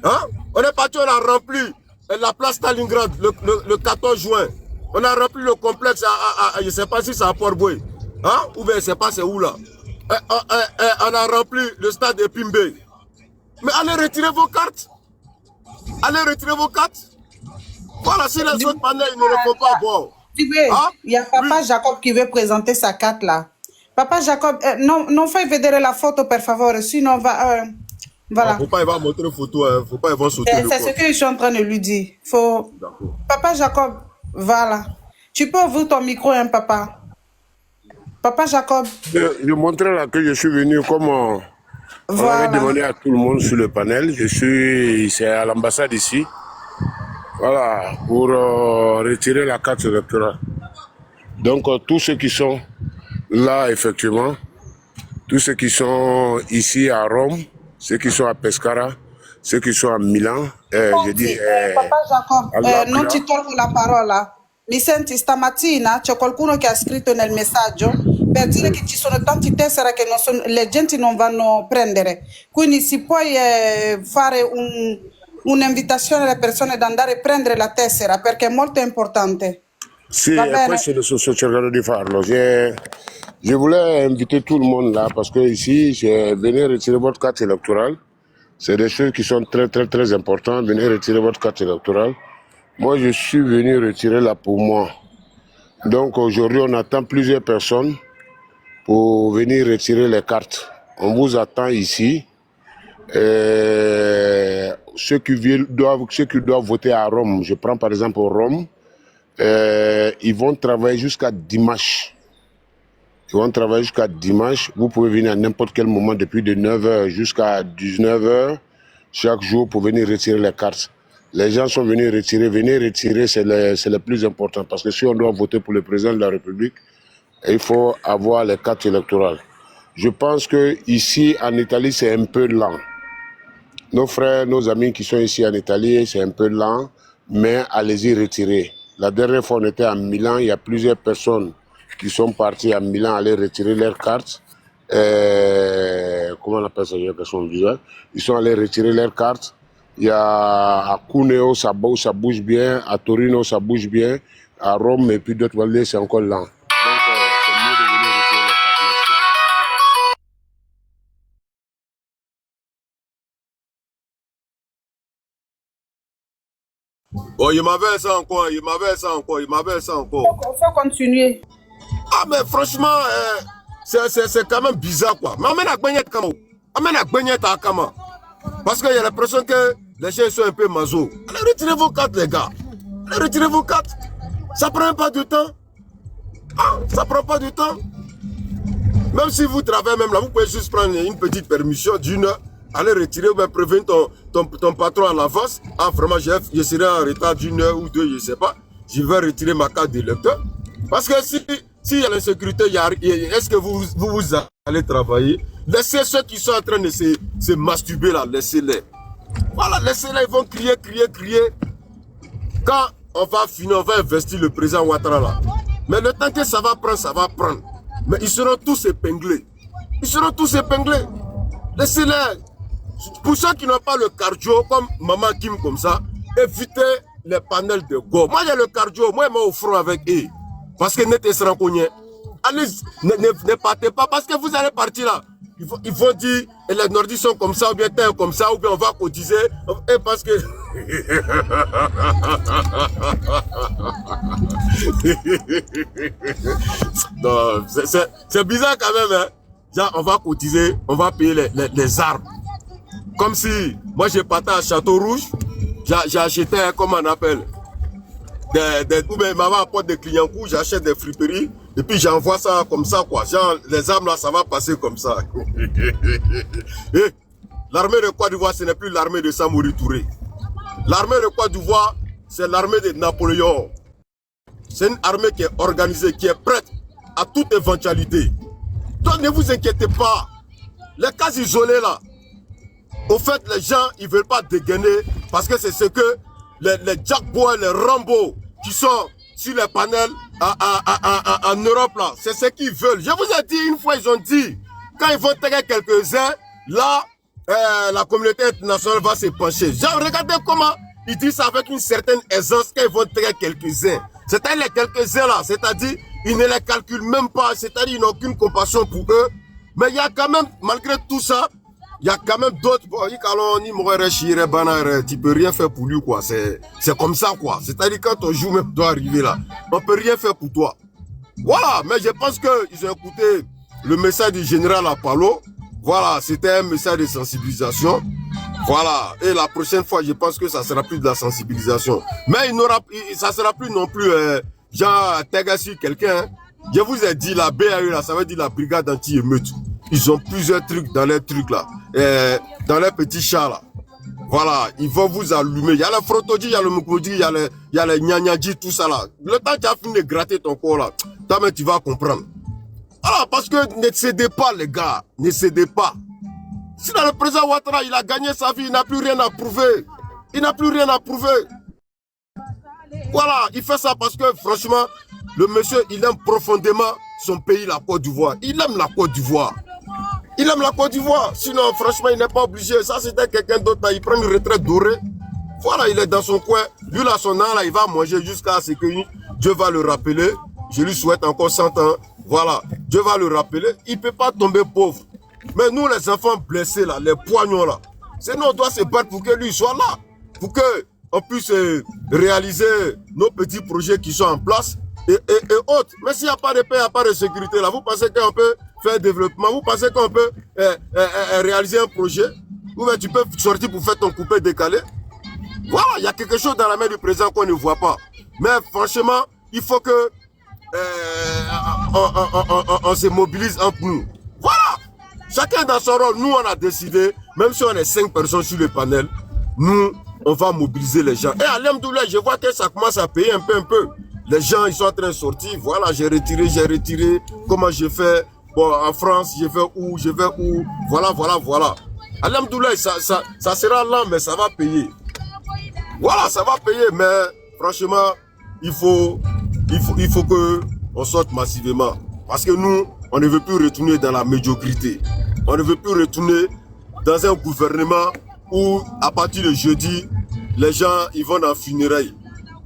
Hein? On est parti, on a rempli la place Stalingrad le 14 juin. On a rempli le complexe je ne sais pas si c'est à Port-Boué. Hein? Ou bien je ne sais pas c'est où là. On a rempli le stade de Pimbe. Mais allez retirer vos cartes. Allez retirer vos cartes. Voilà, si les autres panels ne le font pas, bon. Il y a Papa Jacob qui veut présenter sa carte là. Papa Jacob, non fai vedere la photo per favore, sinon va... voilà. Faut pas y avoir montrer une photo, hein. Faut pas y avoir sauter. C'est ce que je suis en train de lui dire. Faut... Papa Jacob, voilà. Tu peux ouvrir ton micro, hein, papa. Papa Jacob. Je montrais là que je suis venu comme on avait demandé à tout le monde sur le panel. C'est à l'ambassade ici. Voilà, pour retirer la carte électorale. Donc tous ceux qui sont là, effectivement, tous ceux qui sont ici à Rome, ceux qui sont à Pescara, ceux qui sont à Milan, je dis... Papa Jacob, non ti tolgo la parola. Mi senti, stamattina c'è qualcuno che ha scritto nel messaggio per dire che ci sono tanti tessere che le gente non vanno a prendere. Quindi si può fare un'invitazione alle persone ad andare a prendere la tessera perché è molto importante. Sì, questo adesso sto cercando di farlo. Je voulais inviter tout le monde là parce que ici, venez retirer votre carte électorale. C'est des choses qui sont très, très, très importantes. Venez retirer votre carte électorale. Moi, je suis venu retirer là pour moi. Donc aujourd'hui, on attend plusieurs personnes pour venir retirer les cartes. On vous attend ici. Ceux qui doivent voter à Rome, je prends par exemple Rome, ils vont travailler jusqu'à dimanche. Ils vont travailler jusqu'à dimanche. Vous pouvez venir à n'importe quel moment depuis de 9h jusqu'à 19h chaque jour pour venir retirer les cartes. Les gens sont venus retirer. Venez retirer, c'est le plus important. Parce que si on doit voter pour le président de la République, il faut avoir les cartes électorales. Je pense que ici en Italie, c'est un peu lent. Nos frères, nos amis qui sont ici en Italie, c'est un peu lent, mais allez-y retirer. La dernière fois, on était à Milan, il y a plusieurs personnes qui sont partis à Milan aller retirer leurs cartes. Comment on appelle ça? Ils sont allés retirer leurs cartes. Il y a à Cuneo, ça bouge bien. À Torino, ça bouge bien. À Rome et puis d'autres vallées, c'est encore lent. Donc, c'est mieux de venir retirer les cartes. Oh, il m'avait ça encore. Il faut continuer. Ah, mais franchement, c'est quand même bizarre, quoi. Mais amène à Gbenyet Kama. Parce qu'il y a l'impression que les gens sont un peu maso. Allez, retirez vos cartes, les gars. Allez, retirez vos cartes. Ça prend pas de temps. Ah, ça prend pas de temps. Même si vous travaillez même là, vous pouvez juste prendre une petite permission d'une heure. Allez retirer ou bien prévenir ton patron à l'avance. Ah, vraiment, je serai en retard d'une heure ou deux, je ne sais pas. Je vais retirer ma carte d'électeur. Parce que s'il y a l'insécurité, est-ce que vous allez travailler? Laissez ceux qui sont en train de se masturber là, laissez-les. Voilà, laissez-les, ils vont crier. Quand on va finir, on va investir le président Ouattara là. Mais le temps que ça va prendre. Mais ils seront tous épinglés. Laissez-les. Pour ceux qui n'ont pas le cardio, comme Maman Kim comme ça, évitez les panels de go. Moi j'ai le cardio, moi je mets au front avec eux. Parce que n'était pas cogné. Allez, ne partez pas parce que vous allez partir là. Ils vont dire, et les Nordiques sont comme ça, ou bien t'es comme ça, ou bien on va cotiser. Et parce que... Non, c'est bizarre quand même, hein. Genre, on va cotiser, on va payer les armes. Comme si, moi j'ai parti à Château Rouge, j'ai acheté, comment on appelle, ou bien maman apporte des clients coups, j'achète des friperies, et puis j'envoie ça comme ça, quoi. Genre, les armes là, ça va passer comme ça. L'armée de Côte d'Ivoire, ce n'est plus l'armée de Samori Touré. L'armée de Côte d'Ivoire, c'est l'armée de Napoléon. C'est une armée qui est organisée, qui est prête à toute éventualité. Donc ne vous inquiétez pas. Les cas isolés là, au fait, les gens, ils ne veulent pas dégainer parce que c'est ce que les Jack Boy, les Rambo qui sont sur les panels en Europe là, c'est ce qu'ils veulent. Je vous ai dit une fois, ils ont dit, quand ils vont taguer quelques-uns, là, la communauté internationale va se pencher. Genre, regardez comment ils disent ça avec une certaine aisance quand ils vont taguer quelques-uns. C'est-à-dire les quelques-uns là, c'est-à-dire, ils ne les calculent même pas, c'est-à-dire, ils n'ont aucune compassion pour eux. Mais il y a quand même, malgré tout ça, il y a quand même d'autres. Bon, tu peux rien faire pour lui, quoi. C'est comme ça, quoi. C'est-à-dire, quand ton jour même doit arriver là, on peut rien faire pour toi. Voilà, mais je pense qu'ils ont écouté le message du général Apollo. Voilà, c'était un message de sensibilisation. Voilà, et la prochaine fois, je pense que ça sera plus de la sensibilisation. Mais ça sera plus non plus genre Tegassi, quelqu'un. Hein. Je vous ai dit, la BAE, là, ça veut dire la brigade anti-émeute. Ils ont plusieurs trucs dans les trucs là, dans les petits chats là. Voilà, ils vont vous allumer. Il y a le frotodi, il y a le mukodi, il y a le gnagnadji, tout ça là. Le temps que tu as fini de gratter ton corps là, toi-même tu vas comprendre. Voilà, parce que ne cédez pas les gars, ne cédez pas. Si dans le président Ouattara, il a gagné sa vie, il n'a plus rien à prouver. Il n'a plus rien à prouver. Voilà, il fait ça parce que franchement, le monsieur, il aime profondément son pays, la Côte d'Ivoire. Il aime la Côte d'Ivoire. Il aime la Côte d'Ivoire. Sinon, franchement, il n'est pas obligé. Ça, c'était quelqu'un d'autre. Il prend une retraite dorée. Voilà, il est dans son coin. Lui, là, son an, là, il va manger jusqu'à ce que Dieu va le rappeler. Je lui souhaite encore 100 ans. Voilà, Dieu va le rappeler. Il ne peut pas tomber pauvre. Mais nous, les enfants blessés, là, les poignons, là, c'est nous, on doit se battre pour que lui soit là. Pour qu'on puisse réaliser nos petits projets qui sont en place et autres. Mais s'il n'y a pas de paix, il n'y a pas de sécurité, là, vous pensez qu'on peut faire développement, vous pensez qu'on peut réaliser un projet, ou bien tu peux sortir pour faire ton coupé décalé. Voilà, il y a quelque chose dans la main du président qu'on ne voit pas. Mais franchement, il faut que on se mobilise entre nous. Voilà, chacun dans son rôle. Nous, on a décidé, même si on est 5 personnes sur le panel, nous, on va mobiliser les gens. Et à l'Amdoulaye, je vois que ça commence à payer un peu. Les gens, ils sont en train de sortir. Voilà, j'ai retiré. Comment j'ai fait? Bon, en France, je vais où? Voilà. Alhamdoulilah, ça sera lent, mais ça va payer. Voilà, ça va payer, mais franchement, il faut que on sorte massivement. Parce que nous, on ne veut plus retourner dans la médiocrité. On ne veut plus retourner dans un gouvernement où, à partir de jeudi, les gens, ils vont dans funérailles.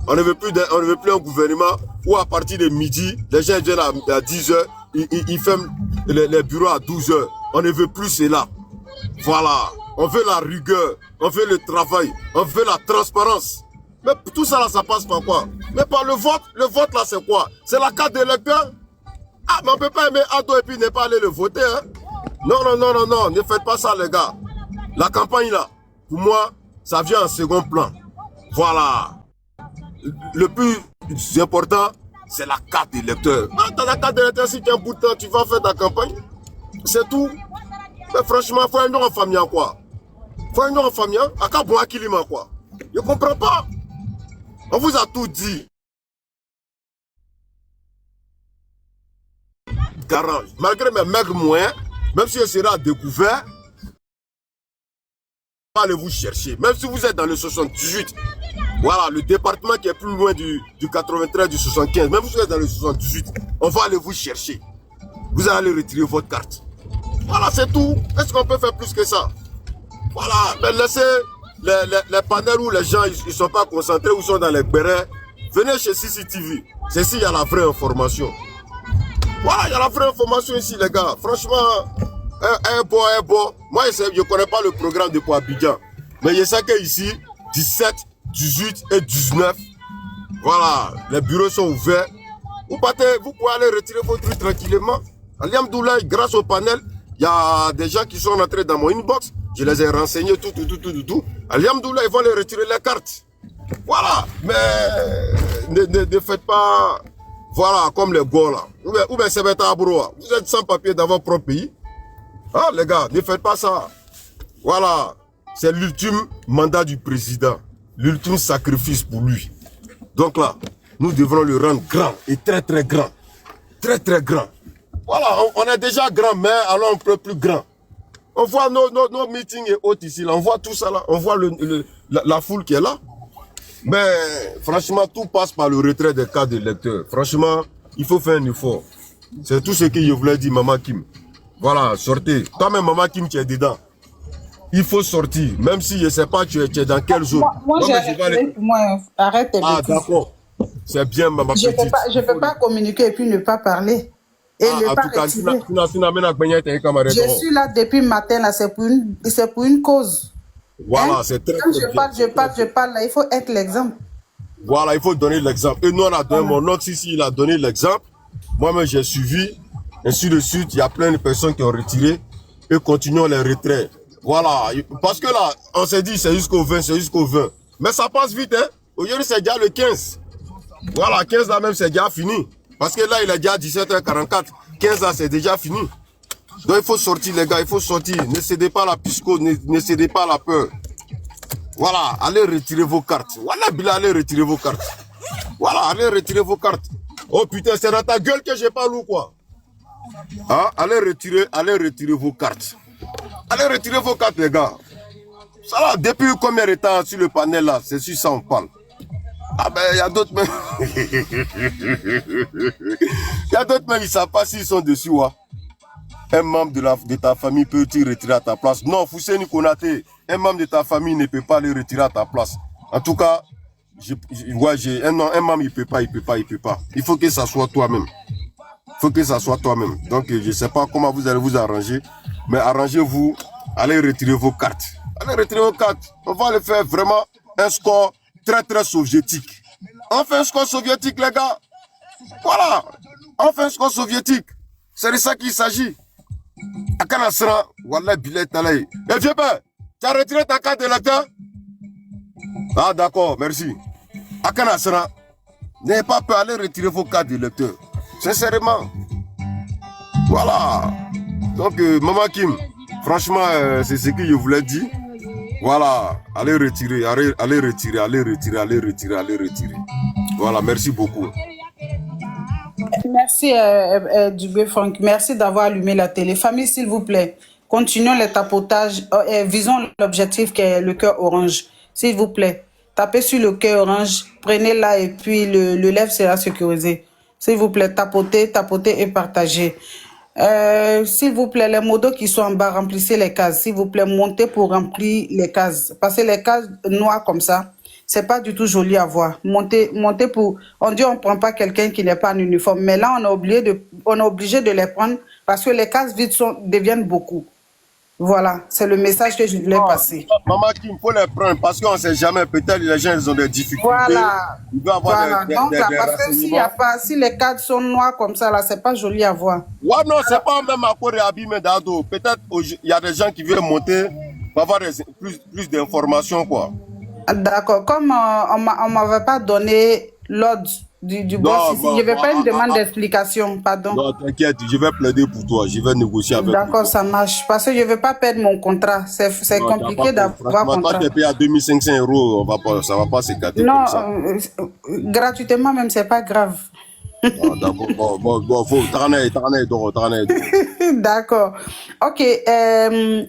On ne veut plus un gouvernement où, à partir de midi, les gens viennent à 10 h. Ils ferment les bureaux à 12 h. On ne veut plus cela. Voilà. On veut la rigueur. On veut le travail. On veut la transparence. Mais tout ça là, ça passe par quoi? Mais par le vote. Le vote là, c'est quoi? C'est la carte d'électeur. Ah, mais on ne peut pas aimer Ado et puis ne pas aller le voter. Hein? Non. Ne faites pas ça, les gars. La campagne là, pour moi, ça vient en second plan. Voilà. Le plus important, c'est la carte d'électeur. Dans la carte d'électeur, si tu as un bout de temps, tu vas faire ta campagne. C'est tout. Mais franchement, il faut un nom en famille, quoi. Il faut un nom en famille, à quoi bon Akilima, quoi. Je ne comprends pas. On vous a tout dit. Garage. Malgré mes maigres moyens, même si je serai à découvert, allez vous chercher. Même si vous êtes dans le 78, voilà, le département qui est plus loin du 93, du 75, même si vous êtes dans le 78, on va aller vous chercher. Vous allez retirer votre carte. Voilà, c'est tout. Est-ce qu'on peut faire plus que ça? Voilà, mais laissez les panels où les gens ils sont pas concentrés, ou sont dans les bérets. Venez chez CCTV. C'est ici, il y a la vraie information. Voilà, il y a la vraie information ici, les gars. Franchement, bon. Moi, je ne connais pas le programme de Abidjan. Mais je sais qu'ici, 17, 18 et 19, voilà, les bureaux sont ouverts. Vous pouvez aller retirer vos trucs tranquillement. Alhamdoulilah, grâce au panel, il y a des gens qui sont entrés dans mon inbox. Je les ai renseignés, tout. Alhamdoulilah, ils vont les retirer les cartes. Voilà, mais ne faites pas, voilà, comme les gars là. Ou bien c'est bêta à broa. Vous êtes sans papier dans votre propre pays. Ah, les gars, ne faites pas ça. Voilà, c'est l'ultime mandat du président. L'ultime sacrifice pour lui. Donc là, nous devrons le rendre grand et très grand. Très grand. Voilà, on est déjà grand, mais alors un peu plus grand. On voit nos meetings et autres ici, là. On voit tout ça là. On voit la foule qui est là. Mais franchement, tout passe par le retrait des cartes d'électeurs. Franchement, il faut faire un effort. C'est tout ce que je voulais dire, Maman Kim. Voilà, sortez. Toi-même, Maman Kim, tu es dedans. Il faut sortir. Même si je ne sais pas tu es dans quelle zone. Moi j'ai arrêté. Moi, arrête tes bêtises. D'accord. C'est bien, Maman Petite. Je ne peux pas communiquer et puis ne pas parler. Et ne En pas tout cas, retirer. Je suis là depuis le matin, là, c'est pour une cause. Voilà, Hein? c'est très, Quand très je parle, là, il faut être l'exemple. Voilà, il faut donner l'exemple. Et nous, on a donné mon oncle ici, il a donné l'exemple. Moi-même, j'ai suivi. Ainsi de suite, il y a plein de personnes qui ont retiré et continuons les retraits. Voilà. Parce que là, on s'est dit, c'est jusqu'au 20, c'est jusqu'au 20. Mais ça passe vite, hein. Aujourd'hui, c'est déjà le 15. Voilà, 15 là même, c'est déjà fini. Parce que là, il est déjà 17h44. 15 là, c'est déjà fini. Donc, il faut sortir, les gars, il faut sortir. Ne cédez pas à la psychose, ne cédez pas à la peur. Voilà, allez retirer vos cartes. Voilà, Bila, allez retirer vos cartes. Voilà, allez retirer vos cartes. Oh putain, c'est dans ta gueule que je parle ou quoi? Hein? Allez retirer vos cartes. Allez retirer vos cartes, les gars. Ça là, depuis combien de temps sur le panel là? C'est sur ça on parle. Ah ben, il y a d'autres même. Il y a d'autres même, ils ne savent pas s'ils sont dessus, ouais. Un membre de ta famille peut-il retirer à ta place? Non, Fousseni Konaté, un membre de ta famille ne peut pas les retirer à ta place. En tout cas, un membre, il peut pas. Il faut que ça soit toi-même. Il faut que ça soit toi-même. Donc, je ne sais pas comment vous allez vous arranger, mais arrangez-vous, allez retirer vos cartes. Allez retirer vos cartes. On va le faire vraiment un score très, très soviétique. On fait un score soviétique, les gars. Voilà. On fait un score soviétique. C'est de ça qu'il s'agit. Akana Sera, Wallah Bilet Talay. Eh, vieux père, tu as retiré ta carte d'électeur? Ah, d'accord, merci. Akana Sera, n'ayez pas peur, allez retirer vos cartes d'électeur. Sincèrement. Voilà. Donc, Maman Kim, franchement, c'est ce que je voulais dire. Voilà, allez retirer. Voilà, merci beaucoup. Merci, Dubé Franck. Merci d'avoir allumé la télé. Famille, s'il vous plaît, continuons les tapotages. Visons l'objectif qui est le cœur orange. S'il vous plaît, tapez sur le cœur orange, prenez-la et puis le lèvre sera sécurisé. S'il vous plaît, tapotez et partagez. S'il vous plaît, les modos qui sont en bas, remplissez les cases. S'il vous plaît, montez pour remplir les cases. Parce que les cases noires comme ça, c'est pas du tout joli à voir. Montez pour... On dit on ne prend pas quelqu'un qui n'est pas en uniforme. Mais là, on est obligé de les prendre parce que les cases vides deviennent beaucoup. Voilà, c'est le message que je voulais passer. Maman, il faut les prendre parce qu'on ne sait jamais. Peut-être les gens ils ont des difficultés. Voilà. Il doit avoir Donc, parce que si les cadres sont noirs comme ça, là, c'est pas joli à voir. Ouais, non, c'est pas même à quoi réhabiller d'ado. Peut-être il y a des gens qui veulent monter pour avoir plus d'informations, quoi. D'accord. Comme on m'avait pas donné l'ordre du boss ici, je vais pas une demande d'explication, pardon. Non, t'inquiète, je vais plaider pour toi, je vais négocier avec toi. D'accord, ça marche. Parce que je ne veux pas perdre mon contrat. C'est compliqué d'avoir un contrat. Toi, tu es payé à 2500 €, ça ne va pas se gâter comme ça. Gratuitement même, c'est pas grave. D'accord, bon, faut D'accord. Ok,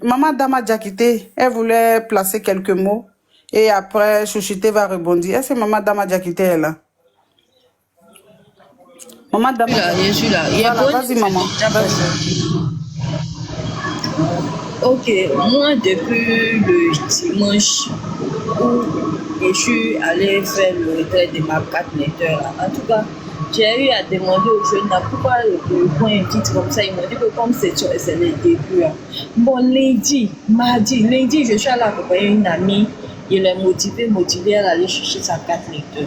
Maman Dama Diakité, elle voulait placer quelques mots et après, Chouchité va rebondir. Est-ce que Maman Dama Diakité est là? Maman Dama. Je suis là. Voilà, vas-y, maman. Ok, moi, depuis le dimanche où je suis allée faire le retrait de ma carte lecteur, en tout cas, j'ai eu à demander aux jeunes pourquoi le point est titre comme ça. Ils m'ont dit que comme c'est le début. Bon, lundi, je suis allée accompagner une amie. Je l'ai motivée à aller chercher sa carte lecteur.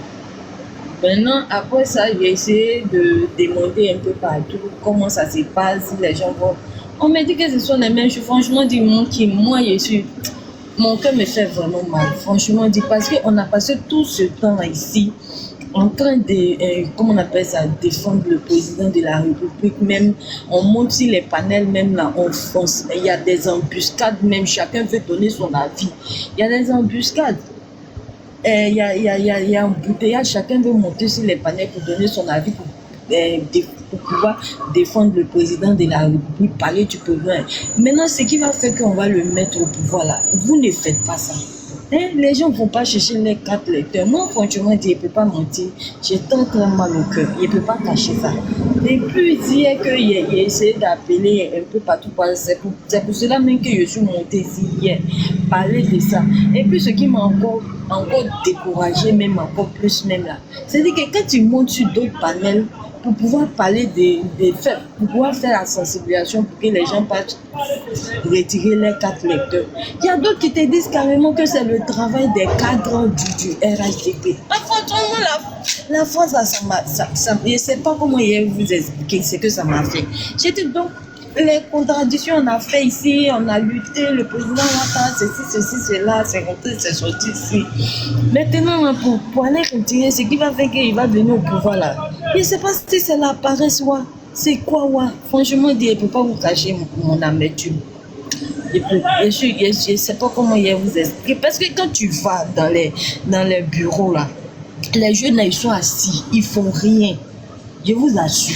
Maintenant, après ça, j'ai essayé de demander un peu partout comment ça se passe, si les gens vont. On m'a dit que ce sont les mêmes choses. Franchement, moi, mon cœur me fait vraiment mal. Franchement, parce qu'on a passé tout ce temps ici en train de, comment on appelle ça, défendre le président de la République. Même, on monte sur les panels, même là, il y a des embuscades, même chacun veut donner son avis. Il y a des embuscades. Il y a un bouteillage, chacun veut monter sur les panels pour donner son avis, pour pouvoir défendre le président de la République, parler du pouvoir. Maintenant, ce qui va faire qu'on va le mettre au pouvoir là, vous ne faites pas ça. Les gens ne vont pas chercher les cartes lecteurs. Moi, franchement, je ne peux pas mentir. J'ai tant mal au cœur. Je ne peux pas cacher ça. Et puis, dire que j'ai essayé d'appeler un peu partout. C'est pour cela même que je suis montée ici hier. Parler de ça. Et puis, ce qui m'a encore découragé, même encore plus, même là. C'est-à-dire que quand tu montes sur d'autres panels, pour pouvoir parler des faits, pour pouvoir faire la sensibilisation pour que les gens passent retirer les 4 lecteurs. Il y a d'autres qui te disent carrément que c'est le travail des cadres du RHDP. Franchement, la phrase, je ne sais pas comment vous expliquer ce que ça m'a fait. J'ai dit donc, les contradictions, on a fait ici, on a lutté, le président Ouattara, ceci, cela, c'est rentré, c'est sorti ici. Maintenant, pour aller retirer, ce qui va faire qu'il va venir au pouvoir là. Je ne sais pas si c'est la paresse, c'est quoi, franchement, je ne peux pas vous cacher mon amertume. Je ne sais pas comment vous expliquer. Parce que quand tu vas dans les bureaux là, les jeunes ils sont assis, ils font rien. Je vous assure.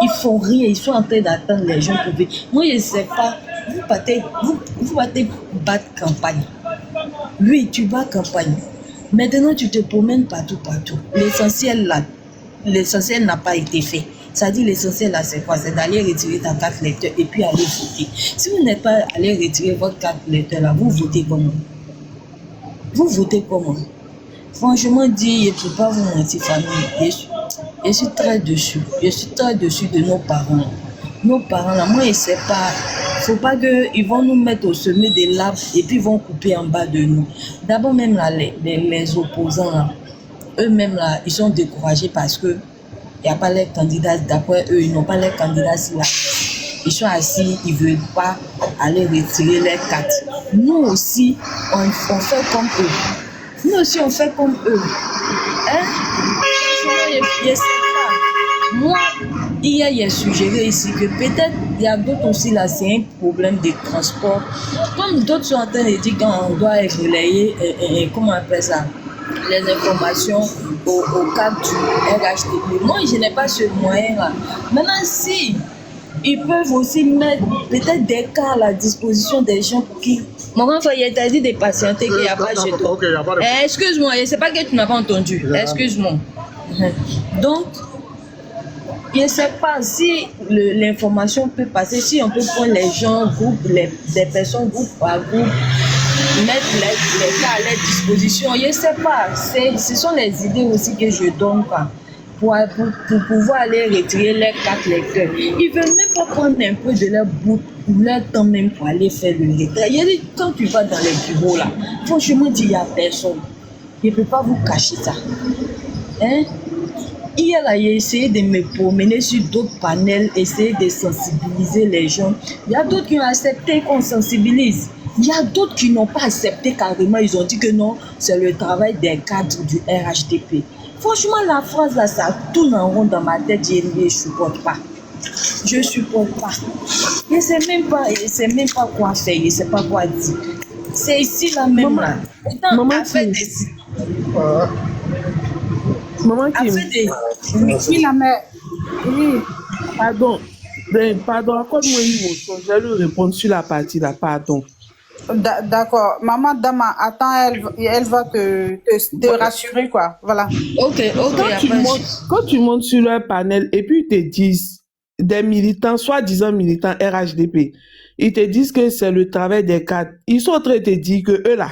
Ils font rien, ils sont en train d'attendre les gens pour venir. Moi, je ne sais pas, vous partez battre campagne. Oui, tu bats campagne. Maintenant, tu te promènes partout. L'essentiel n'a pas été fait. Ça dit l'essentiel là, c'est quoi? C'est d'aller retirer ta carte lecteur et puis aller voter. Si vous n'êtes pas allé retirer votre carte lecteur là, vous votez comment? Vous votez comment? Franchement dit, je ne peux pas vous mentir, famille. Je suis très déçue. Je suis très déçue de nos parents. Nos parents là, moi je ne sais pas. Il ne faut pas qu'ils vont nous mettre au sommet des labs et puis ils vont couper en bas de nous. D'abord même là, les opposants là, eux-mêmes là, ils sont découragés parce que il n'y a pas les candidats, d'après eux, ils n'ont pas les candidats là. Ils sont assis, ils ne veulent pas aller retirer les cartes. Nous aussi, on fait comme eux. Nous aussi, on fait comme eux. Hein? Je ne sais pas. Moi, hier, j'ai suggéré ici que peut-être il y a d'autres aussi là, c'est un problème de transport. Comme d'autres sont en train de dire qu'on doit relayer, comment on appelle ça, les informations au cadre du RHDP. Moi, je n'ai pas ce moyen-là. Maintenant, si ils peuvent aussi mettre peut-être des cas à la disposition des gens pour qui... Mon enfant, il t'a dit de patienter qu'il n'y a pas chez toi. Excuse-moi, je ne sais pas que tu n'as pas entendu. Excuse-moi. Donc, je ne sais pas si l'information peut passer, si on peut prendre les gens, des personnes groupe par groupe, mettre les cas à leur disposition. Je ne sais pas. Ce sont les idées aussi que je donne pour pouvoir aller retirer les 4 lecteurs. Ils ne veulent même pas prendre un peu de leur bout, leur temps même pour aller faire le retrait. Il y a dit, quand tu vas dans les bureaux là, franchement, il n'y a personne. Je ne peux pas vous cacher ça. Hein? Hier, là, j'ai essayé de me promener sur d'autres panels, essayer de sensibiliser les gens. Il y a d'autres qui ont accepté qu'on sensibilise. Il y a d'autres qui n'ont pas accepté carrément. Ils ont dit que non, c'est le travail des cadres du RHDP. Franchement, la phrase là, ça tourne en rond dans ma tête. Je ne supporte pas. Je ne supporte pas. Je ne sais même pas quoi faire. Je ne sais pas quoi dire. C'est ici là même. Là. Maman Oui, la mère. Oui. Pardon, accorde-moi une motion. Je vais lui répondre sur la partie là, pardon. D'accord. Maman Dama, attends, elle va te rassurer, quoi. Voilà. Ok. Quand tu montes sur leur panel et puis ils te disent, des militants, soi-disant militants RHDP, ils te disent que c'est le travail des cadres. Ils sont en train de te dire que eux là,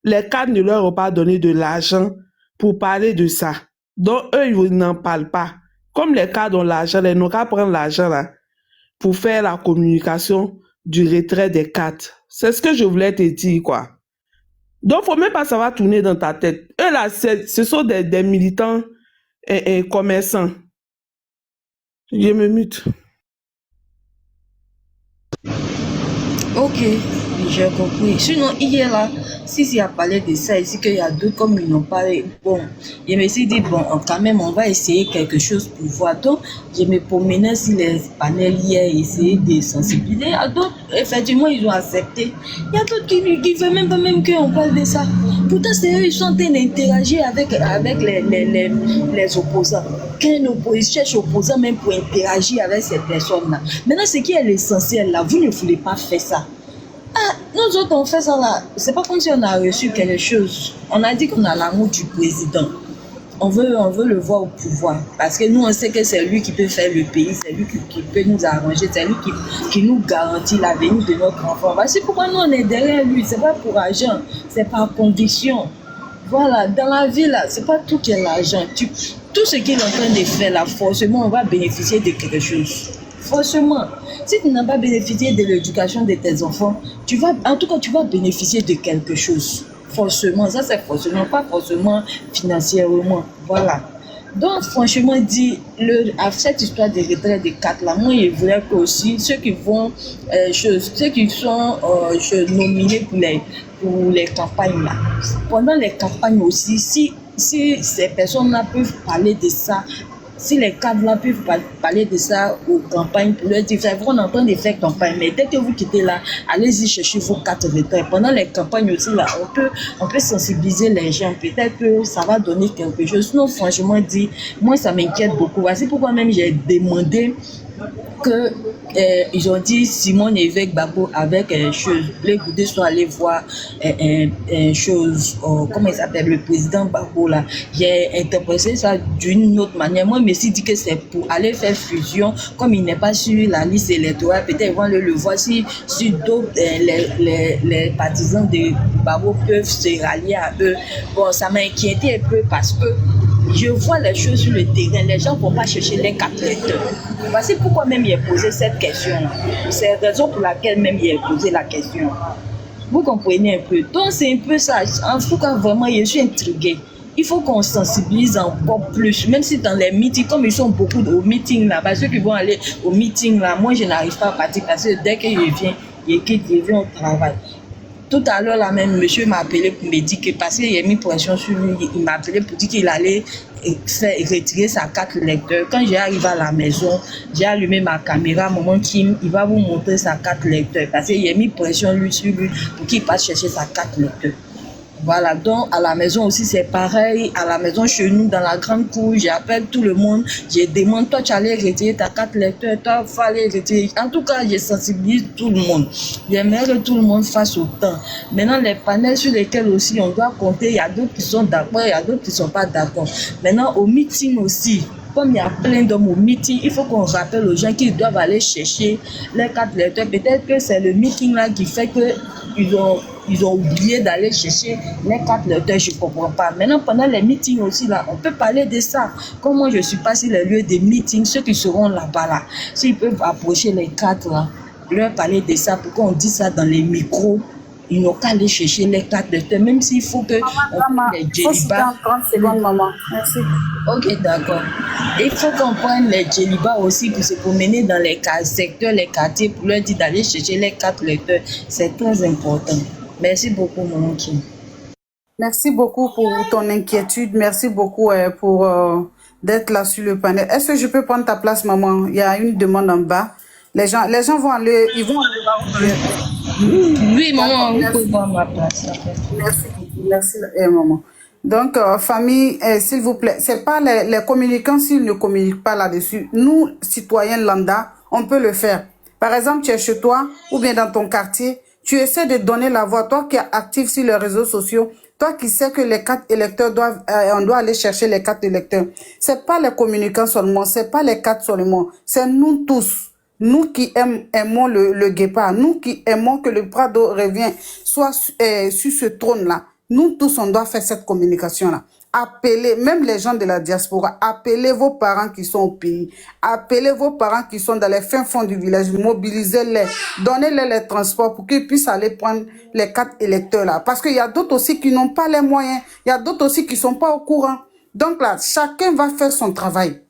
les cadres ne leur ont pas donné de l'argent pour parler de ça. Donc eux, ils n'en parlent pas. Comme les cadres ont l'argent, ils n'ont qu'à prendre l'argent là pour faire la communication du retrait des cartes. C'est ce que je voulais te dire, quoi. Donc, faut même pas savoir tourner dans ta tête. Eux, là, ce sont des militants et commerçants. Je me mute. Ok, j'ai compris. Sinon, hier là, si il a parlé de ça, ici qu'il y a d'autres comme ils n'ont pas... Bon, je me suis dit, bon, quand même, on va essayer quelque chose pour voir. Donc, je me promenais sur les panels hier, essayer de sensibiliser. Il y a d'autres, effectivement, ils ont accepté. Il y a d'autres qui ne veulent même pas qu'on parle de ça. Pourtant, c'est eux, ils sont en train d'interagir avec les opposants. Quand une opposition cherche opposant même pour interagir avec ces personnes-là. Maintenant, ce qui est l'essentiel là, vous ne voulez pas faire ça. Ah, nous autres, on fait ça là. C'est pas comme si on a reçu quelque chose. On a dit qu'on a l'amour du président. On veut le voir au pouvoir. Parce que nous, on sait que c'est lui qui peut faire le pays. C'est lui qui peut nous arranger. C'est lui qui nous garantit l'avenir de notre enfant. C'est pourquoi nous, on est derrière lui. C'est pas pour argent. C'est par conviction. Voilà, dans la vie là, c'est pas tout qui est l'argent. tout ce qu'il est en train de faire là, forcément, on va bénéficier de quelque chose. Forcément. Si tu n'as pas bénéficié de l'éducation de tes enfants, en tout cas, tu vas bénéficier de quelque chose. Forcément, ça c'est forcément, pas forcément financièrement. Voilà. Donc, franchement, dit, cette histoire de retraite de 4 là, moi, je voulais que aussi ceux qui vont, ceux qui sont nominés pour les campagnes là, pendant les campagnes aussi, si ces personnes-là peuvent parler de ça, si les cadres-là peuvent parler de ça aux campagnes, pour leur dire, on est en train de faire campagne, mais dès que vous quittez là, allez-y chercher vos cartes de retraite. Pendant les campagnes aussi, là, on peut sensibiliser les gens. Peut-être que ça va donner quelque chose. Sinon, franchement, dit, moi, ça m'inquiète beaucoup. Voici pourquoi même j'ai demandé que ils ont dit Simone Évêque Babo avec les Goudés sont allés voir comment il s'appelle, le président Babo là. J'ai interprété ça d'une autre manière. Moi, je me suis dit que c'est pour aller faire fusion. Comme il n'est pas sur la liste électorale, peut-être ils vont le voir si d'autres les partisans de Babo peuvent se rallier à eux. Bon, ça m'a inquiété un peu parce que je vois les choses sur le terrain. Les gens ne vont pas chercher les cartes lecteurs. Voici pourquoi même j'ai posé cette question. C'est la raison pour laquelle même j'ai posé la question. Vous comprenez un peu. Donc c'est un peu ça. En tout cas, vraiment, je suis intriguée. Il faut qu'on sensibilise encore plus, même si dans les meetings, comme ils sont beaucoup au meeting là, parce que ceux qui vont aller au meeting là, moi je n'arrive pas à partir parce que dès que je viens au travail. Tout à l'heure, là même, monsieur m'a appelé pour me dire que, parce qu'il a mis pression sur lui, il m'a appelé pour dire qu'il allait retirer sa carte lecteur. Quand j'ai arrivé à la maison, j'ai allumé ma caméra, maman Kim, il va vous montrer sa carte lecteur. Parce qu'il a mis pression sur lui pour qu'il passe chercher sa carte lecteur. Voilà, donc à la maison aussi c'est pareil, à la maison chez nous dans la grande cour, j'appelle tout le monde, je demande, toi tu allais retirer ta carte lecteur, toi il fallait retirer, en tout cas je sensibilise tout le monde, j'aimerais que tout le monde fasse autant. Maintenant les panels sur lesquels aussi on doit compter, il y a d'autres qui sont d'accord, il y a d'autres qui ne sont pas d'accord. Maintenant au meeting aussi, comme il y a plein d'hommes au meeting, il faut qu'on rappelle aux gens qu'ils doivent aller chercher les cartes lecteurs. Peut-être que c'est le meeting là qui fait qu'ils ont oublié d'aller chercher les cartes lecteurs, je ne comprends pas. Maintenant, pendant les meetings aussi, là, on peut parler de ça. Comme moi, je suis pas sur les lieux des meetings, ceux qui seront là-bas, là, s'ils peuvent approcher les cartes, là, leur parler de ça, pour qu'on dise ça dans les micros. Ils n'ont qu'à aller chercher les cartes lecteurs, même s'il faut que maman, les djellibas. 30 secondes, maman. Merci. Ok, d'accord. Il faut qu'on prenne les djellibas aussi pour se promener dans les secteurs, les quartiers, pour leur dire d'aller chercher les cartes lecteurs. C'est très important. Merci beaucoup, maman Kim. Merci beaucoup pour ton inquiétude. Merci beaucoup pour d'être là sur le panel. Est-ce que je peux prendre ta place, maman? Il y a une demande en bas. Les gens vont aller, ils vont aller. Oui, maman, vous pouvez prendre ma place. Merci, maman. Donc, famille, s'il vous plaît, c'est pas les communicants s'ils ne communiquent pas là-dessus. Nous, citoyens lambda, on peut le faire. Par exemple, tu es chez toi ou bien dans ton quartier, tu essaies de donner la voix. Toi qui es actif sur les réseaux sociaux, toi qui sais que les cartes électeurs on doit aller chercher les cartes électeurs. C'est pas les communicants seulement, c'est pas les cartes seulement, c'est nous tous. Nous qui aimons le guépard, nous qui aimons que le Prado revienne, soit sur ce trône-là, nous tous, on doit faire cette communication-là. Appelez, même les gens de la diaspora, appelez vos parents qui sont au pays, appelez vos parents qui sont dans les fins fonds du village, mobilisez-les, donnez-les les transports pour qu'ils puissent aller prendre les cartes électeurs là. Parce qu'il y a d'autres aussi qui n'ont pas les moyens, il y a d'autres aussi qui ne sont pas au courant. Donc là, chacun va faire son travail.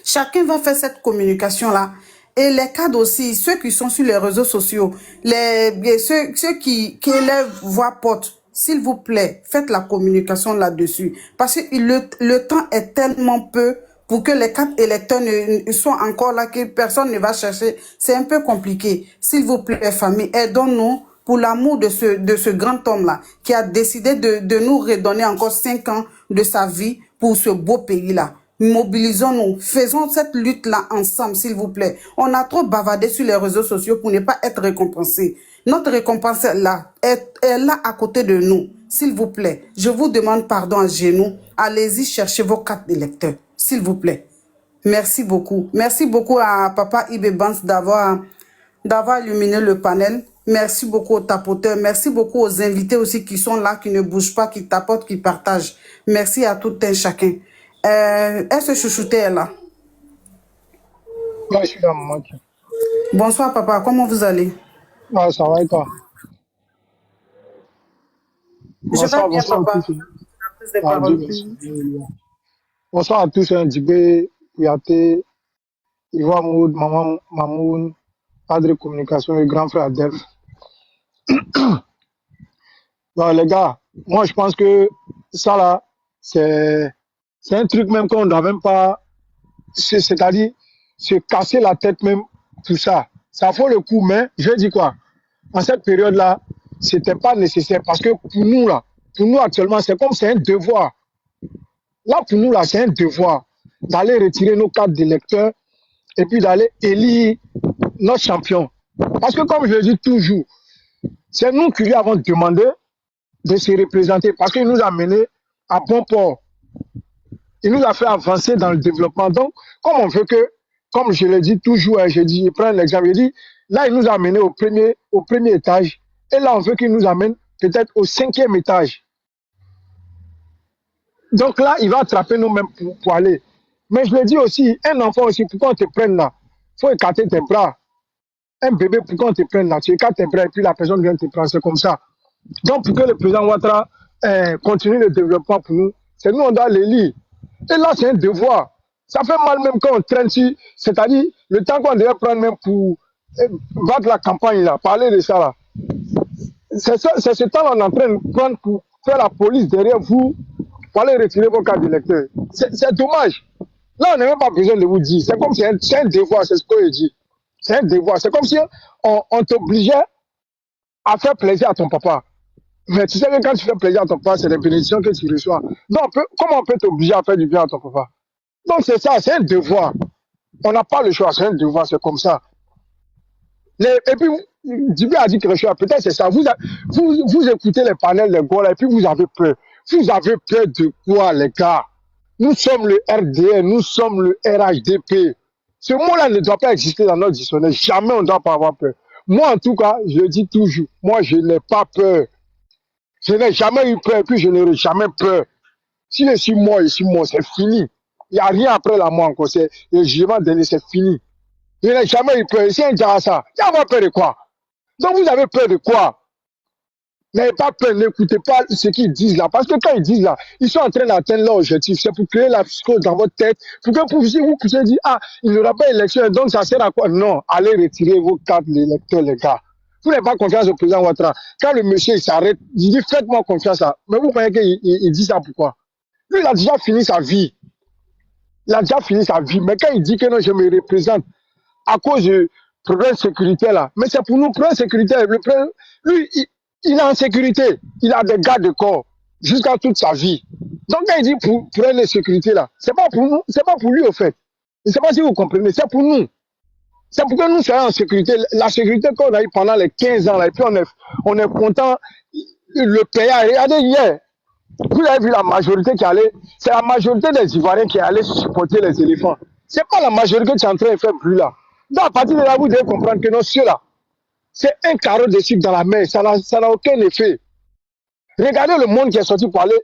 Chacun va faire cette communication-là. Et les cadres aussi, ceux qui sont sur les réseaux sociaux, ceux qui élèvent voix porte, s'il vous plaît, faites la communication là-dessus. Parce que le temps est tellement peu pour que les cartes électeurs ne soient encore là, que personne ne va chercher. C'est un peu compliqué. S'il vous plaît, famille, aidons-nous pour l'amour de ce grand homme-là, qui a décidé de nous redonner encore 5 ans de sa vie pour ce beau pays-là. Mobilisons-nous, faisons cette lutte-là ensemble, s'il vous plaît. On a trop bavardé sur les réseaux sociaux pour ne pas être récompensé. Notre récompense là, est là à côté de nous. S'il vous plaît, je vous demande pardon à genoux. Allez-y chercher vos cartes d'électeurs, s'il vous plaît. Merci beaucoup. Merci beaucoup à Papa Ibe Bans d'avoir illuminé le panel. Merci beaucoup aux tapoteurs. Merci beaucoup aux invités aussi qui sont là, qui ne bougent pas, qui tapotent, qui partagent. Merci à tout un chacun. Elle se chouchoutait là. Là, je suis dans mon match. Bonsoir papa, comment vous allez? Ah, ça va et toi? Bonsoir, bonsoir à tous. Ah, Dieu merci. Bonsoir à tous, Djibé, Kouyaté, Ivoire Moud, Maman Mamoun, cadre de communication et grand frère Delph. Non, les gars, moi je pense que ça là, c'est un truc même qu'on ne doit même pas, c'est-à-dire se casser la tête même pour ça. Ça vaut le coup, mais je dis quoi? En cette période-là, c'était pas nécessaire parce que pour nous actuellement, c'est comme c'est un devoir. Là, pour nous, là, c'est un devoir d'aller retirer nos cartes d'électeurs et puis d'aller élire notre champion. Parce que comme je le dis toujours, c'est nous qui lui avons demandé de se représenter parce qu'il nous a menés à bon port. Il nous a fait avancer dans le développement. Donc, comme on veut que, comme je le dis toujours, je prends l'exemple, je dis, là, il nous a menés au premier étage. Et là, on veut qu'il nous amène peut-être au 5e étage. Donc là, il va attraper nous-mêmes pour aller. Mais je le dis aussi, un enfant aussi, pourquoi on te prenne là? Il faut écarter tes bras. Un bébé, pourquoi on te prenne là? Tu écartes tes bras et puis la personne vient te prendre. C'est comme ça. Donc, pour que le président Ouattara continue le développement pour nous, c'est nous, on doit l'élire. Et là, c'est un devoir. Ça fait mal même quand on traîne sur, c'est-à-dire le temps qu'on devait prendre même pour battre la campagne, là, parler de ça, là. C'est ce temps qu'on est en train de prendre pour faire la police derrière vous, pour aller retirer vos cartes d'électeurs. C'est dommage. Là, on n'a même pas besoin de vous dire. C'est comme si c'est un devoir, c'est ce que je dis. C'est un devoir. C'est comme si on t'obligeait à faire plaisir à ton papa. Mais tu sais que quand tu fais plaisir à ton papa, c'est des bénédictions que tu reçois. Donc, comment on peut t'obliger à faire du bien à ton papa? Donc, c'est ça, c'est un devoir. On n'a pas le choix, c'est un devoir, c'est comme ça. Et puis, Djibril a dit quelque chose, peut-être c'est ça. Vous écoutez les panels, les gars, et puis vous avez peur. Vous avez peur de quoi, les gars? Nous sommes le RDN, nous sommes le RHDP. Ce mot-là ne doit pas exister dans notre dictionnaire. Jamais on ne doit pas avoir peur. Moi, en tout cas, je le dis toujours, moi, je n'ai pas peur. Je n'ai jamais eu peur, et puis je n'aurai jamais peur. Si je suis mort, c'est fini. Il n'y a rien après la mort encore. C'est le jugement dernier, c'est fini. Je n'ai jamais eu peur. Si on dit ça, il y a peur de quoi? Donc vous avez peur de quoi? N'ayez pas peur, n'écoutez pas ce qu'ils disent là. Parce que quand ils disent là, ils sont en train d'atteindre leur objectif. C'est pour créer la psychose dans votre tête. Pour que vous puissiez dire, ah, il n'y aura pas d'élection, donc ça sert à quoi? Non, allez retirer vos cartes d'électeurs, les gars. Vous n'avez pas confiance au président Ouattara. Quand le monsieur s'arrête, il dit, faites-moi confiance là. Mais vous croyez qu'il dit ça pourquoi? Lui, il a déjà fini sa vie. Il a déjà fini sa vie. Mais quand il dit que non, je me représente à cause du problème sécuritaire là, mais c'est pour nous, problème sécuritaire. Lui, il est en sécurité. Il a des gardes de corps jusqu'à toute sa vie. Donc quand il dit pour la sécurité là, c'est pas pour nous, c'est pas pour lui au fait. Je ne sais pas si vous comprenez, c'est pour nous. C'est pour que nous soyons en sécurité. La sécurité qu'on a eu pendant les 15 ans là, et puis on est content. Le pays a regardé hier. Vous avez vu la majorité qui allait, c'est la majorité des Ivoiriens qui allaient supporter les éléphants. C'est pas la majorité qui est en train de faire plus là. Donc à partir de là, vous devez comprendre que non, ceux-là, c'est un carreau de sucre dans la mer, ça n'a aucun effet. Regardez le monde qui est sorti pour aller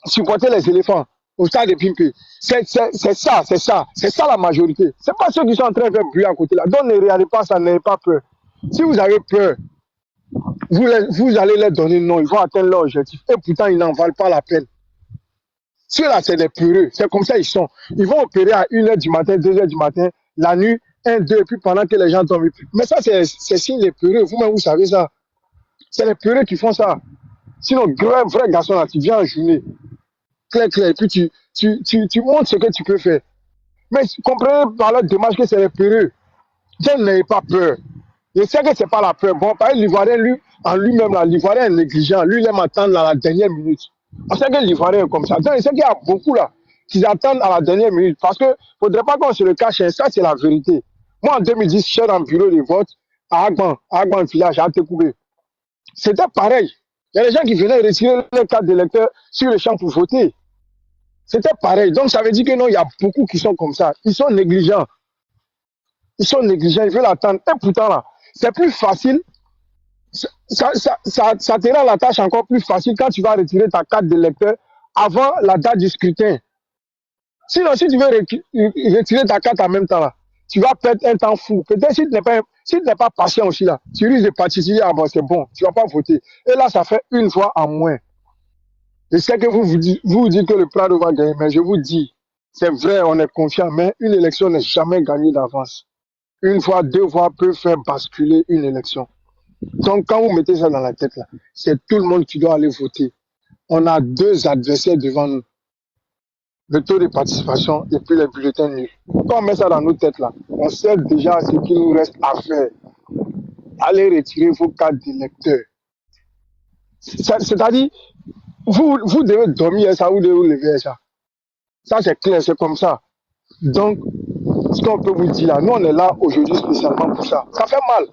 supporter les éléphants au stade de Pimpé. C'est ça la majorité. C'est pas ceux qui sont en train de faire bruit à côté là. Donc ne regardez pas ça, n'ayez pas peur. Si vous avez peur, vous allez leur donner non, ils vont atteindre leur objectif. Et pourtant, ils n'en valent pas la peine. Ceux-là, c'est des peureux. C'est comme ça ils sont. Ils vont opérer à 1h du matin, 2h du matin, la nuit, 1, 2, et puis pendant que les gens dorment. Mais ça, c'est signe des peureux. Vous-même, vous savez ça. C'est les peureux qui font ça. Sinon, vrai garçon, là, tu viens en journée, clair, et puis tu montres ce que tu peux faire. Mais comprenez par leur démarche que c'est les peureux. Donc, n'ayez pas peur. Je sais que c'est pas la peur. Bon, par exemple, l'Ivoirien, lui, en lui-même, l'Ivoirien est négligent. Lui, il aime attendre à la dernière minute. On sait que l'Ivoirien est comme ça. Donc, je sais qu'il y a beaucoup là qui attendent à la dernière minute. Parce que faudrait pas qu'on se le cache. Ça, c'est la vérité. Moi, en 2010, je suis dans le bureau de vote à Agban village, à Tekoubé. C'était pareil. Il y a des gens qui venaient retirer leur carte d'électeur sur le champ pour voter. C'était pareil. Donc, ça veut dire que non, il y a beaucoup qui sont comme ça. Ils sont négligents. Ils sont négligents. Ils veulent attendre. Et pourtant, là, c'est plus facile. Ça te rend la tâche encore plus facile quand tu vas retirer ta carte d'électeur avant la date du scrutin. Sinon, si tu veux retirer ta carte en même temps, là, tu vas perdre un temps fou. Peut-être si tu n'es pas patient aussi, là, tu risques de participer, ah bon, c'est bon, tu ne vas pas voter. Et là, ça fait une fois en moins. Je sais que vous dites que le Prado va gagner, mais je vous dis, c'est vrai, on est confiant, mais une élection n'est jamais gagnée d'avance. Une fois, deux fois peut faire basculer une élection. Donc, quand vous mettez ça dans la tête, là, c'est tout le monde qui doit aller voter. On a deux adversaires devant nous. Le taux de participation et puis les bulletins nuls. Quand on met ça dans nos têtes, là, on sait déjà ce qu'il nous reste à faire. Allez retirer vos cartes d'électeurs. C'est-à-dire, vous devez dormir ça, vous devez vous lever ça. Ça, c'est clair, c'est comme ça. Donc, ce qu'on peut vous dire là, nous, on est là aujourd'hui spécialement pour ça. Ça fait mal.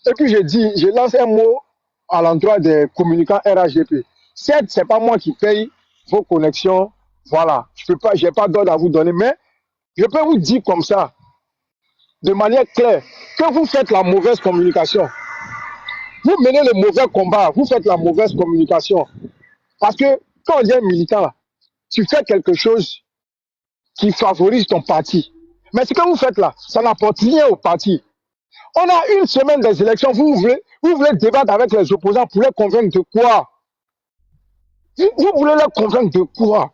Et puis, je lance un mot à l'endroit des communicants RHDP. Certes, c'est pas moi qui paye vos connexions. Voilà. J'ai pas d'ordre à vous donner, mais je peux vous dire comme ça, de manière claire, que vous faites la mauvaise communication. Vous menez le mauvais combat, vous faites la mauvaise communication. Parce que quand on dit un militant, là, tu fais quelque chose qui favorise ton parti. Mais ce que vous faites là, ça n'apporte rien au parti. On a une semaine des élections, vous voulez débattre avec les opposants pour les convaincre de quoi? Vous voulez les convaincre de quoi?